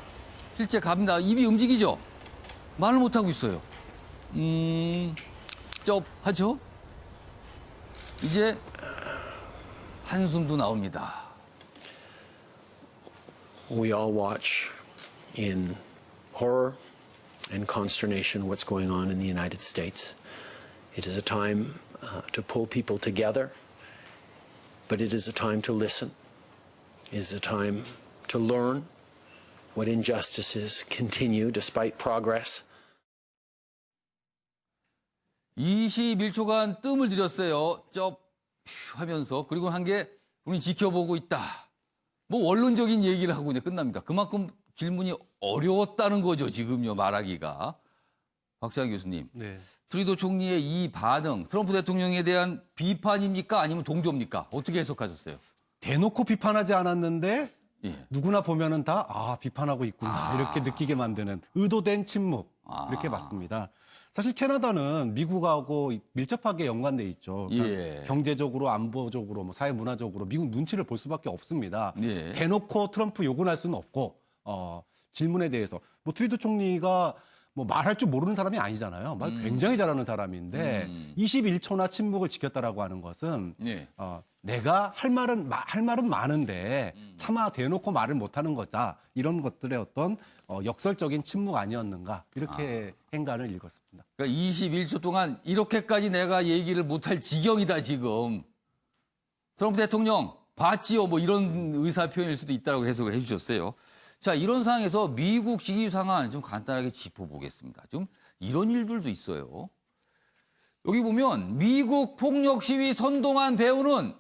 실제 갑니다. 입이 움직이죠? 말을 못하고 있어요. 하죠? 이제 한숨도 나옵니다. We all watch in horror and consternation what's going on in the United States. It is a time to pull people together, but it is a time to listen. It is a time to learn what injustices continue despite progress. 21초간 뜸을 들였어요. 하면서. 그리고 한 게 우리 지켜보고 있다. 뭐 원론적인 얘기를 하고 이제 끝납니다. 그만큼 질문이 어려웠다는 거죠. 지금요 말하기가. 박찬 교수님. 네. 트리도 총리의 이 반응, 트럼프 대통령에 대한 비판입니까? 아니면 동조입니까? 어떻게 해석하셨어요? 대놓고 비판하지 않았는데 예. 누구나 보면은 다 비판하고 있구나 이렇게 느끼게 만드는 의도된 침묵 이렇게 봤습니다. 사실 캐나다는 미국하고 밀접하게 연관돼 있죠. 그러니까 예. 경제적으로, 안보적으로, 뭐 사회 문화적으로 미국 눈치를 볼 수밖에 없습니다. 예. 대놓고 트럼프 욕을 할 수는 없고 질문에 대해서 뭐 트루도 총리가 뭐 말할 줄 모르는 사람이 아니잖아요. 말 굉장히 잘하는 사람인데 21초나 침묵을 지켰다라고 하는 것은 예. 내가 할 말은 많은데 차마 대놓고 말을 못하는 거다. 이런 것들의 어떤 역설적인 침묵 아니었는가 이렇게 행간을 읽었습니다. 그러니까 21초 동안 이렇게까지 내가 얘기를 못할 지경이다 지금. 트럼프 대통령 봤지요 뭐 이런 의사 표현일 수도 있다고 해석을 해주셨어요. 자, 이런 상황에서 미국 시기 상황 좀 간단하게 짚어보겠습니다. 좀 이런 일들도 있어요. 여기 보면 미국 폭력 시위 선동한 배우는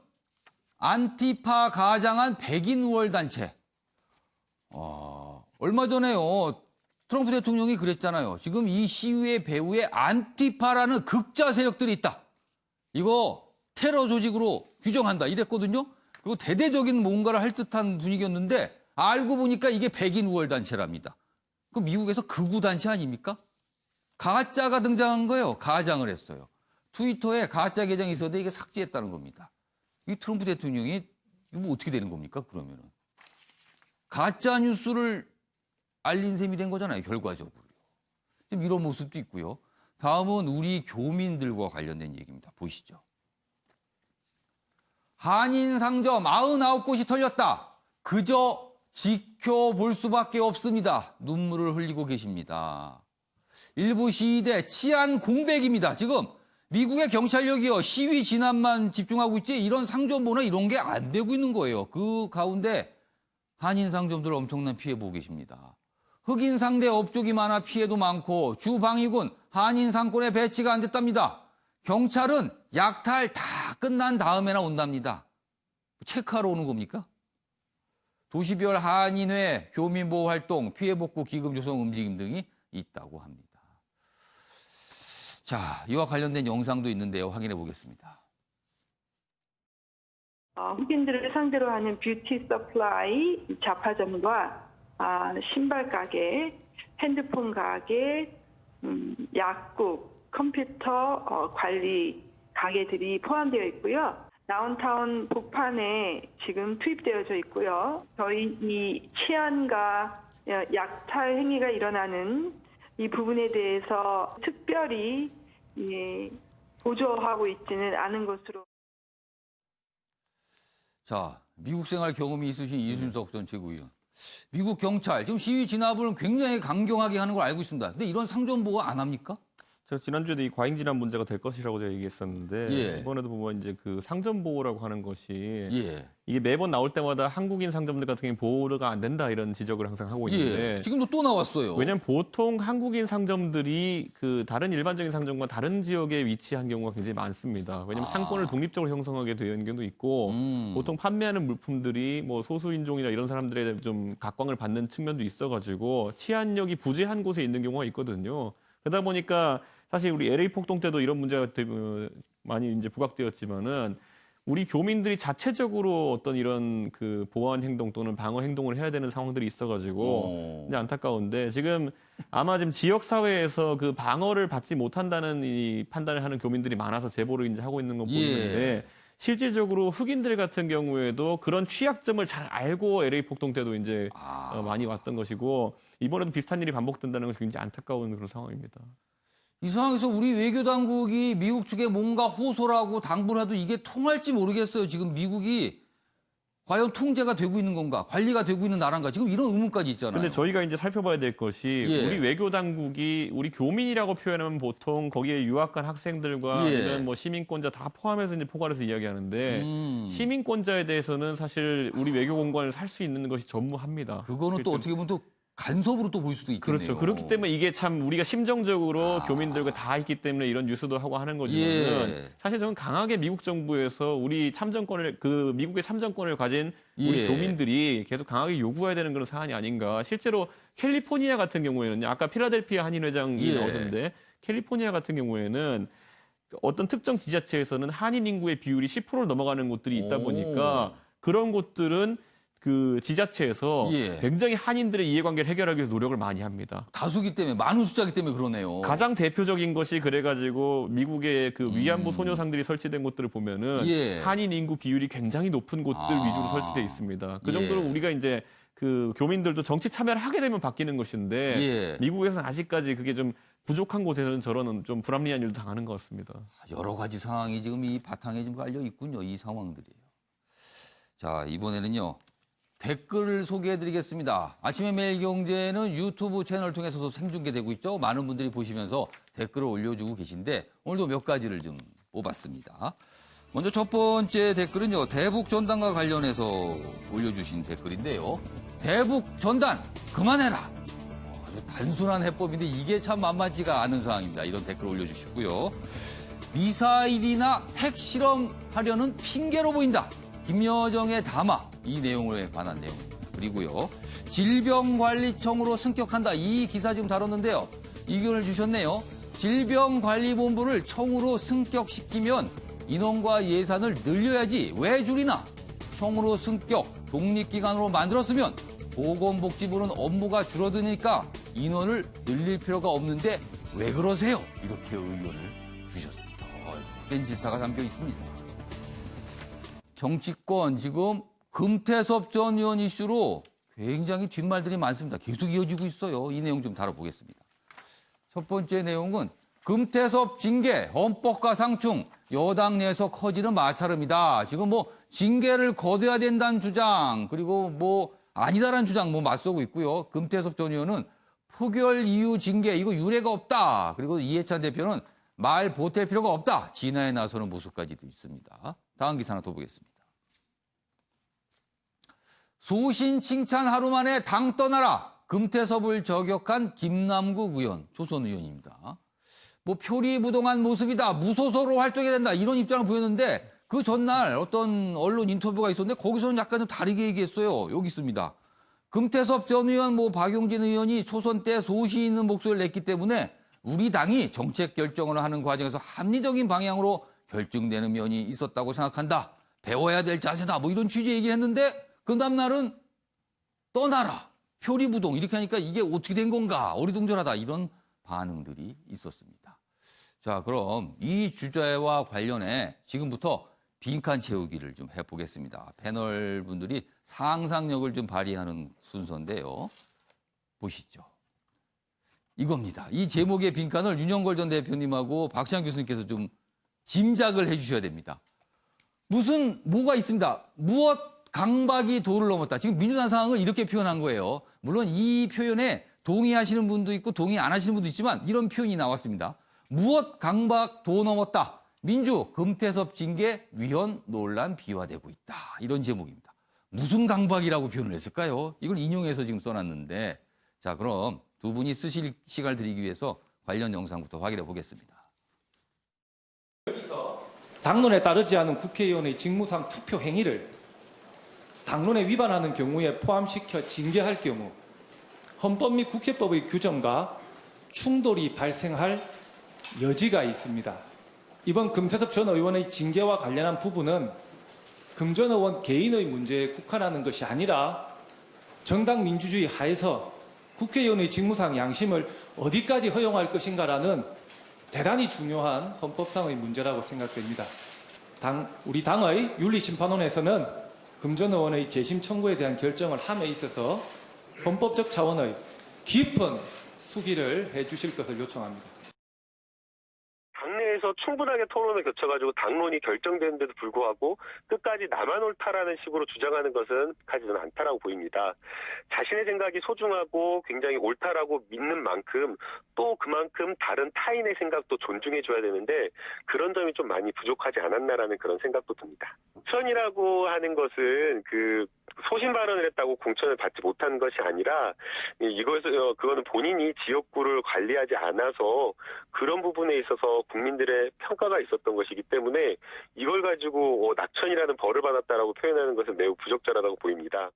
안티파 가장한 백인 우월 단체. 얼마 전에요. 트럼프 대통령이 그랬잖아요. 지금 이 시위의 배후에 안티파라는 극자 세력들이 있다. 이거 테러 조직으로 규정한다. 이랬거든요. 그리고 대대적인 뭔가를 할 듯한 분위기였는데 알고 보니까 이게 백인 우월 단체랍니다. 그럼 미국에서 극우 단체 아닙니까? 가짜가 등장한 거예요. 가장을 했어요. 트위터에 가짜 계정이 있었는데 이게 삭제했다는 겁니다. 이 트럼프 대통령이 이거 뭐 어떻게 되는 겁니까? 그러면은 가짜 뉴스를 알린 셈이 된 거잖아요. 결과적으로. 지금 이런 모습도 있고요. 다음은 우리 교민들과 관련된 얘기입니다. 보시죠. 한인 상점 99곳이 털렸다. 그저 지켜볼 수밖에 없습니다. 눈물을 흘리고 계십니다. 일부 시위대 치안 공백입니다. 지금 미국의 경찰력이요. 시위 진압만 집중하고 있지 이런 상점보나 이런 게 안 되고 있는 거예요. 그 가운데 한인 상점들 엄청난 피해 보고 계십니다. 흑인 상대 업종이 많아 피해도 많고 주방위군 한인 상권에 배치가 안 됐답니다. 경찰은 약탈 다 끝난 다음에나 온답니다. 체크하러 오는 겁니까? 도시별 한인회, 교민보호활동, 피해복구 기금 조성 움직임 등이 있다고 합니다. 자, 이와 관련된 영상도 있는데요. 확인해 보겠습니다. 흑인들을 상대로 하는 뷰티 서플라이 잡화점과 신발 가게, 핸드폰 가게, 약국, 컴퓨터 관리 가게들이 포함되어 있고요. 다운타운 복판에 지금 투입되어져 있고요. 저희 이 치안과 약탈 행위가 일어나는 이 부분에 대해서 특별히 보조하고 있지는 않은 것으로. 자, 미국 생활 경험이 있으신 이준석 전 최고위원. 미국 경찰 지금 시위 진압을 굉장히 강경하게 하는 걸 알고 있습니다. 근데 이런 상점 보호 안 합니까? 제가 지난주에도 이 과잉 진압 문제가 될 것이라고 제가 얘기했었는데 예. 이번에도 보면 이제 그 상점 보호라고 하는 것이 예. 이게 매번 나올 때마다 한국인 상점들 같은 경우 보호가 안 된다 이런 지적을 항상 하고 있는데 지금도 또 나왔어요. 왜냐하면 보통 한국인 상점들이 그 다른 일반적인 상점과 다른 지역에 위치한 경우가 굉장히 많습니다. 왜냐하면 상권을 독립적으로 형성하게 되어 있는 경우도 있고 보통 판매하는 물품들이 뭐 소수인종이나 이런 사람들의 좀 각광을 받는 측면도 있어가지고 치안력이 부재한 곳에 있는 경우가 있거든요. 그러다 보니까 사실 우리 LA 폭동 때도 이런 문제가 많이 이제 부각되었지만은 우리 교민들이 자체적으로 어떤 이런 그 보안 행동 또는 방어 행동을 해야 되는 상황들이 있어가지고 이제 안타까운데 지금 아마 지금 지역 사회에서 그 방어를 받지 못한다는 이 판단을 하는 교민들이 많아서 제보를 이제 하고 있는 거 보이는데 실질적으로 흑인들 같은 경우에도 그런 취약점을 잘 알고 LA 폭동 때도 이제 많이 왔던 것이고 이번에도 비슷한 일이 반복된다는 것이 굉장히 안타까운 그런 상황입니다. 이 상황에서 우리 외교당국이 미국 측에 뭔가 호소를 하고 당부를 해도 이게 통할지 모르겠어요. 지금 미국이 과연 통제가 되고 있는 건가, 관리가 되고 있는 나라인가, 지금 이런 의문까지 있잖아요. 근데 저희가 이제 살펴봐야 될 것이 우리 외교당국이 우리 교민이라고 표현하면 보통 거기에 유학 간 학생들과 이런 뭐 시민권자 다 포함해서 이제 포괄해서 이야기하는데 시민권자에 대해서는 사실 우리 외교공간을 살 수 있는 것이 전무합니다. 그거는 또 어떻게 보면 또 간섭으로 또 볼 수도 있겠네요. 그렇죠. 그렇기 때문에 이게 참 우리가 심정적으로 교민들과 다 있기 때문에 이런 뉴스도 하고 하는 거지만 사실 저는 강하게 미국 정부에서 우리 참정권을 그 미국의 참정권을 가진 우리 교민들이 계속 강하게 요구해야 되는 그런 사안이 아닌가. 실제로 캘리포니아 같은 경우에는요. 아까 필라델피아 한인 회장이 나오셨는데 캘리포니아 같은 경우에는 어떤 특정 지자체에서는 한인 인구의 비율이 10%를 넘어가는 곳들이 있다 보니까 그런 곳들은 그 지자체에서 예. 굉장히 한인들의 이해관계를 해결하기 위해서 노력을 많이 합니다. 다수기 때문에, 많은 숫자기 때문에 그러네요. 가장 대표적인 것이 그래가지고 미국의 그 위안부 소녀상들이 설치된 곳들을 보면은 예. 한인 인구 비율이 굉장히 높은 곳들 위주로 설치돼 있습니다. 그 정도로 예. 우리가 이제 그 교민들도 정치 참여를 하게 되면 바뀌는 것인데 예. 미국에서는 아직까지 그게 좀 부족한 곳에서는 저런 좀 불합리한 일도 당하는 것 같습니다. 여러 가지 상황이 지금 이 바탕에 좀 깔려 있군요. 이 상황들이에요. 자, 이번에는요. 댓글을 소개해드리겠습니다. 아침에 매일경제는 유튜브 채널을 통해서도 생중계되고 있죠. 많은 분들이 보시면서 댓글을 올려주고 계신데 오늘도 몇 가지를 좀 뽑았습니다. 먼저 첫 번째 댓글은요. 대북 전단과 관련해서 올려주신 댓글인데요. 대북 전단 그만해라. 단순한 해법인데 이게 참 만만치가 않은 상황입니다. 이런 댓글 올려주시고요. 미사일이나 핵실험하려는 핑계로 보인다. 김여정의 담화, 이 내용에 관한 내용. 그리고요. 질병관리청으로 승격한다. 이 기사 지금 다뤘는데요. 의견을 주셨네요. 질병관리본부를 청으로 승격시키면 인원과 예산을 늘려야지 왜 줄이나? 청으로 승격, 독립기관으로 만들었으면 보건복지부는 업무가 줄어드니까 인원을 늘릴 필요가 없는데 왜 그러세요? 이렇게 의견을 주셨습니다. 헛된 질타가 담겨 있습니다. 정치권 지금 금태섭 전 의원 이슈로 굉장히 뒷말들이 많습니다. 계속 이어지고 있어요. 이 내용 좀 다뤄보겠습니다. 첫 번째 내용은 금태섭 징계, 헌법과 상충, 여당 내에서 커지는 마찰음이다. 지금 뭐 징계를 거둬야 된다는 주장, 그리고 뭐 아니다라는 주장 뭐 맞서고 있고요. 금태섭 전 의원은 표결 이후 징계, 이거 유례가 없다. 그리고 이해찬 대표는 말 보탤 필요가 없다. 진화에 나서는 모습까지도 있습니다. 다음 기사 하나 더 보겠습니다. 소신 칭찬 하루 만에 당 떠나라. 금태섭을 저격한 김남국 의원, 조선 의원입니다. 뭐 표리부동한 모습이다. 무소속으로 활동해야 된다. 이런 입장을 보였는데 그 전날 어떤 언론 인터뷰가 있었는데 거기서는 약간 좀 다르게 얘기했어요. 여기 있습니다. 금태섭 전 의원, 뭐 박용진 의원이 초선 때 소신 있는 목소리를 냈기 때문에 우리 당이 정책 결정을 하는 과정에서 합리적인 방향으로 결정되는 면이 있었다고 생각한다. 배워야 될 자세다. 뭐 이런 취지의 얘기를 했는데 그 다음날은 떠나라. 표리부동. 이렇게 하니까 이게 어떻게 된 건가. 어리둥절하다. 이런 반응들이 있었습니다. 자, 그럼 이 주제와 관련해 지금부터 빈칸 채우기를 좀 해보겠습니다. 패널 분들이 상상력을 좀 발휘하는 순서인데요. 보시죠. 이겁니다. 이 제목의 빈칸을 윤영걸 전 대표님하고 박시환 교수님께서 좀 짐작을 해 주셔야 됩니다. 뭐가 있습니다. 무엇 강박이 도를 넘었다. 지금 민주당 상황을 이렇게 표현한 거예요. 물론 이 표현에 동의하시는 분도 있고 동의 안 하시는 분도 있지만 이런 표현이 나왔습니다. 무엇 강박 도 넘었다. 민주 금태섭 징계 위헌 논란 비화되고 있다. 이런 제목입니다. 무슨 강박이라고 표현을 했을까요? 이걸 인용해서 지금 써놨는데 자 그럼 두 분이 쓰실 시간을 드리기 위해서 관련 영상부터 확인해 보겠습니다. 여기서 당론에 따르지 않은 국회의원의 직무상 투표 행위를 당론에 위반하는 경우에 포함시켜 징계할 경우 헌법 및 국회법의 규정과 충돌이 발생할 여지가 있습니다. 이번 금태섭 전 의원의 징계와 관련한 부분은 금 전 의원 개인의 문제에 국한하는 것이 아니라 정당 민주주의 하에서 국회의원의 직무상 양심을 어디까지 허용할 것인가라는 대단히 중요한 헌법상의 문제라고 생각됩니다. 우리 당의 윤리심판원에서는 금 전 의원의 재심 청구에 대한 결정을 함에 있어서 헌법적 차원의 깊은 수기를 해주실 것을 요청합니다. 당내에서 충분하게 토론을 거쳐가지고 당론이 결정되는데도 불구하고 끝까지 나만 옳다라는 식으로 주장하는 것은 가지는 않다라고 보입니다. 자신의 생각이 소중하고 굉장히 옳다라고 믿는 만큼 또 그만큼 다른 타인의 생각도 존중해줘야 되는데 그런 점이 좀 많이 부족하지 않았나라는 그런 생각도 듭니다. 공천이라고 하는 것은 소신 발언을 했다고 공천을 받지 못한 것이 아니라 그거는 본인이 지역구를 관리하지 않아서 그런 부분에 있어서 국민들의 평가가 있었던 것이기 때문에 이걸 가지고 낙천이라는 벌을 받았다라고 표현하는 것은 매우 부적절하다고 보입니다.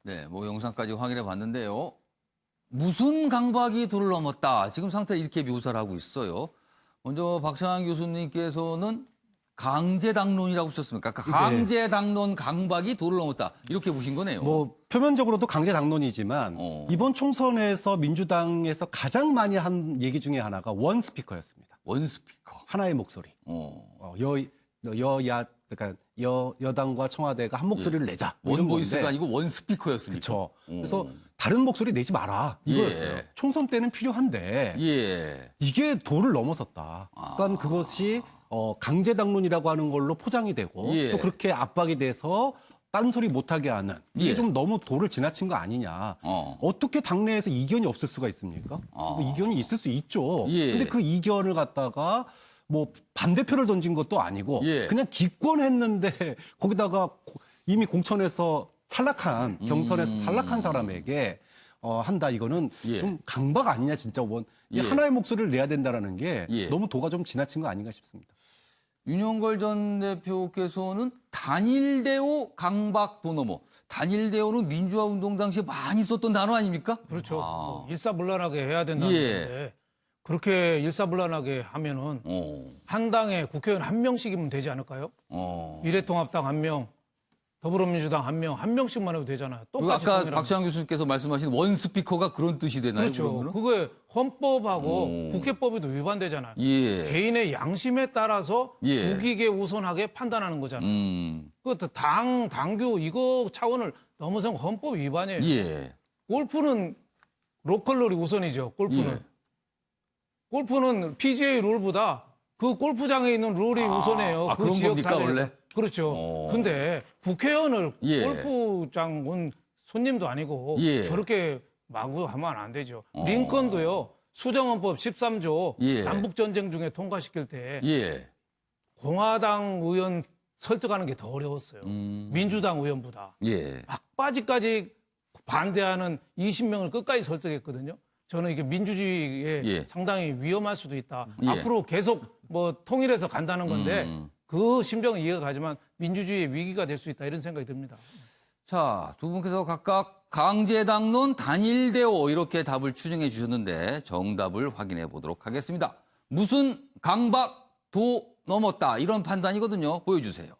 네, 뭐 영상까지 확인해 봤는데요. 무슨 강박이 도를 넘었다. 지금 상태를 이렇게 묘사를 하고 있어요. 먼저 박시환 교수님께서는 강제당론이라고 쓰셨습니까? 그러니까 강제당론 강박이 도를 넘었다. 이렇게 보신 거네요. 뭐 표면적으로도 강제당론이지만 이번 총선에서 민주당에서 가장 많이 한 얘기 중에 하나가 원스피커였습니다. 원스피커. 하나의 목소리. 그러니까 여당과 청와대가 한 목소리를 내자. 원보이스가 아니고 원스피커였습니까? 그렇죠. 그래서 다른 목소리 내지 마라. 이거였어요. 총선 때는 필요한데 이게 도를 넘어섰다. 그러니까 그것이 강제당론이라고 하는 걸로 포장이 되고 또 그렇게 압박이 돼서 딴소리 못하게 하는 이게 좀 너무 도를 지나친 거 아니냐. 어떻게 당내에서 이견이 없을 수가 있습니까? 이견이 있을 수 있죠. 근데 그 이견을 갖다가 뭐 반대표를 던진 것도 아니고 그냥 기권했는데 거기다가 이미 공천에서 탈락한 경선에서 탈락한 사람에게 한다. 이거는 좀 강박 아니냐 진짜. 하나의 목소리를 내야 된다라는 게 너무 도가 좀 지나친 거 아닌가 싶습니다. 윤영걸 전 대표께서는 단일대오 강박 도넘어. 단일대오는 민주화 운동 당시에 많이 썼던 단어 아닙니까? 그렇죠. 일사불란하게 해야 된다는 건데 그렇게 일사불란하게 하면은 한 당에 국회의원 한 명씩이면 되지 않을까요? 미래통합당 한 명, 더불어민주당 한 명씩만 해도 되잖아요. 똑같이 아까 박시환 교수님께서 말씀하신 원스피커가 그런 뜻이 되나요? 그렇죠. 그게 헌법하고 국회법에도 위반되잖아요. 개인의 양심에 따라서 국익에 우선하게 판단하는 거잖아요. 그것도 당규 이거 차원을 넘어선 헌법 위반이에요. 골프는 로컬 룰이 우선이죠. 골프는 PGA 룰보다 그 골프장에 있는 룰이 우선이에요. 그 그런 지역 겁니까, 원래? 그렇죠. 근데 국회의원을 골프장 온 손님도 아니고 저렇게 마구 하면 안 되죠. 링컨도요. 수정헌법 13조 남북전쟁 중에 통과시킬 때 공화당 의원 설득하는 게 더 어려웠어요. 민주당 의원보다. 막바지까지 반대하는 20명을 끝까지 설득했거든요. 저는 이게 민주주의에 상당히 위험할 수도 있다. 앞으로 계속 뭐 통일해서 간다는 건데 그 심정은 이해가 가지만 민주주의의 위기가 될 수 있다 이런 생각이 듭니다. 자, 두 분께서 각각 강제당론 단일대오 이렇게 답을 추정해 주셨는데 정답을 확인해 보도록 하겠습니다. 무슨 강박 도 넘었다 이런 판단이거든요. 보여주세요.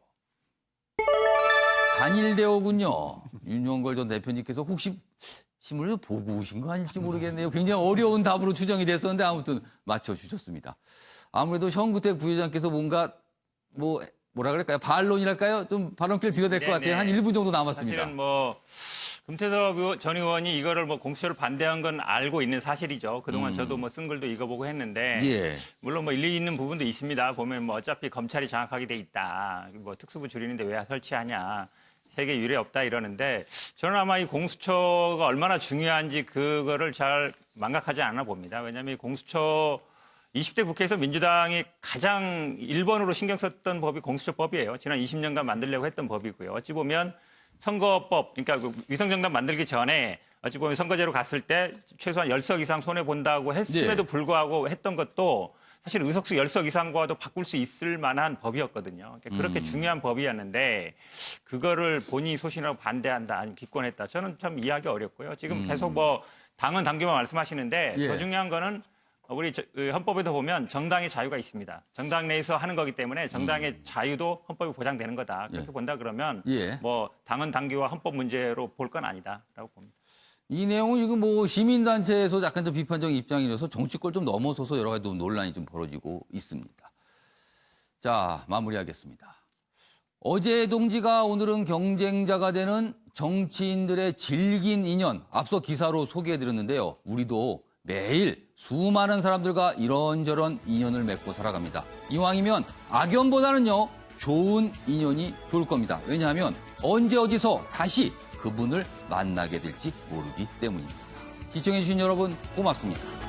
단일대오군요. 윤영걸 전 대표님께서 혹시 신문을 보고 오신 거 아닐지 모르겠네요. 굉장히 어려운 답으로 추정이 됐었는데 아무튼 맞춰주셨습니다. 아무래도 현구택 부회장께서 뭔가 뭐라 그럴까요? 반론이랄까요? 좀 발언기를 드려야 될 것 같아요. 한 1분 정도 남았습니다. 사실은 금태섭 전 의원이 이거를 공수처를 반대한 건 알고 있는 사실이죠. 그동안 저도 쓴 글도 읽어보고 했는데 물론 일리 있는 부분도 있습니다. 보면 어차피 검찰이 장악하게 돼 있다. 특수부 줄이는데 왜 설치하냐. 세계 유례 없다 이러는데 저는 아마 이 공수처가 얼마나 중요한지 그거를 잘 망각하지 않아 봅니다. 왜냐하면 이 공수처 20대 국회에서 민주당이 가장 1번으로 신경 썼던 법이 공수처법이에요. 지난 20년간 만들려고 했던 법이고요. 어찌 보면 선거법, 그러니까 위성정당 만들기 전에 어찌 보면 선거제로 갔을 때 최소한 10석 이상 손해본다고 했음에도 불구하고 했던 것도 사실 의석수 10석 이상과도 바꿀 수 있을 만한 법이었거든요. 그렇게 중요한 법이었는데 그거를 본인이 소신하고 반대한다, 아니면 기권했다. 저는 참 이해하기 어렵고요. 지금 계속 당은 당규만 말씀하시는데 더 중요한 거는 우리 헌법에도 보면 정당의 자유가 있습니다. 정당 내에서 하는 거기 때문에 정당의 자유도 헌법이 보장되는 거다. 그렇게 본다 그러면 당은 당규와 헌법 문제로 볼 건 아니다라고 봅니다. 이 내용은 지금 시민단체에서 약간 좀 비판적인 입장이라서 정치권을 좀 넘어서서 여러 가지 논란이 좀 벌어지고 있습니다. 자, 마무리하겠습니다. 어제 동지가 오늘은 경쟁자가 되는 정치인들의 질긴 인연, 앞서 기사로 소개해드렸는데요. 우리도 매일 수많은 사람들과 이런저런 인연을 맺고 살아갑니다. 이왕이면 악연보다는요, 좋은 인연이 좋을 겁니다. 왜냐하면 언제 어디서 다시 그분을 만나게 될지 모르기 때문입니다. 시청해주신 여러분 고맙습니다.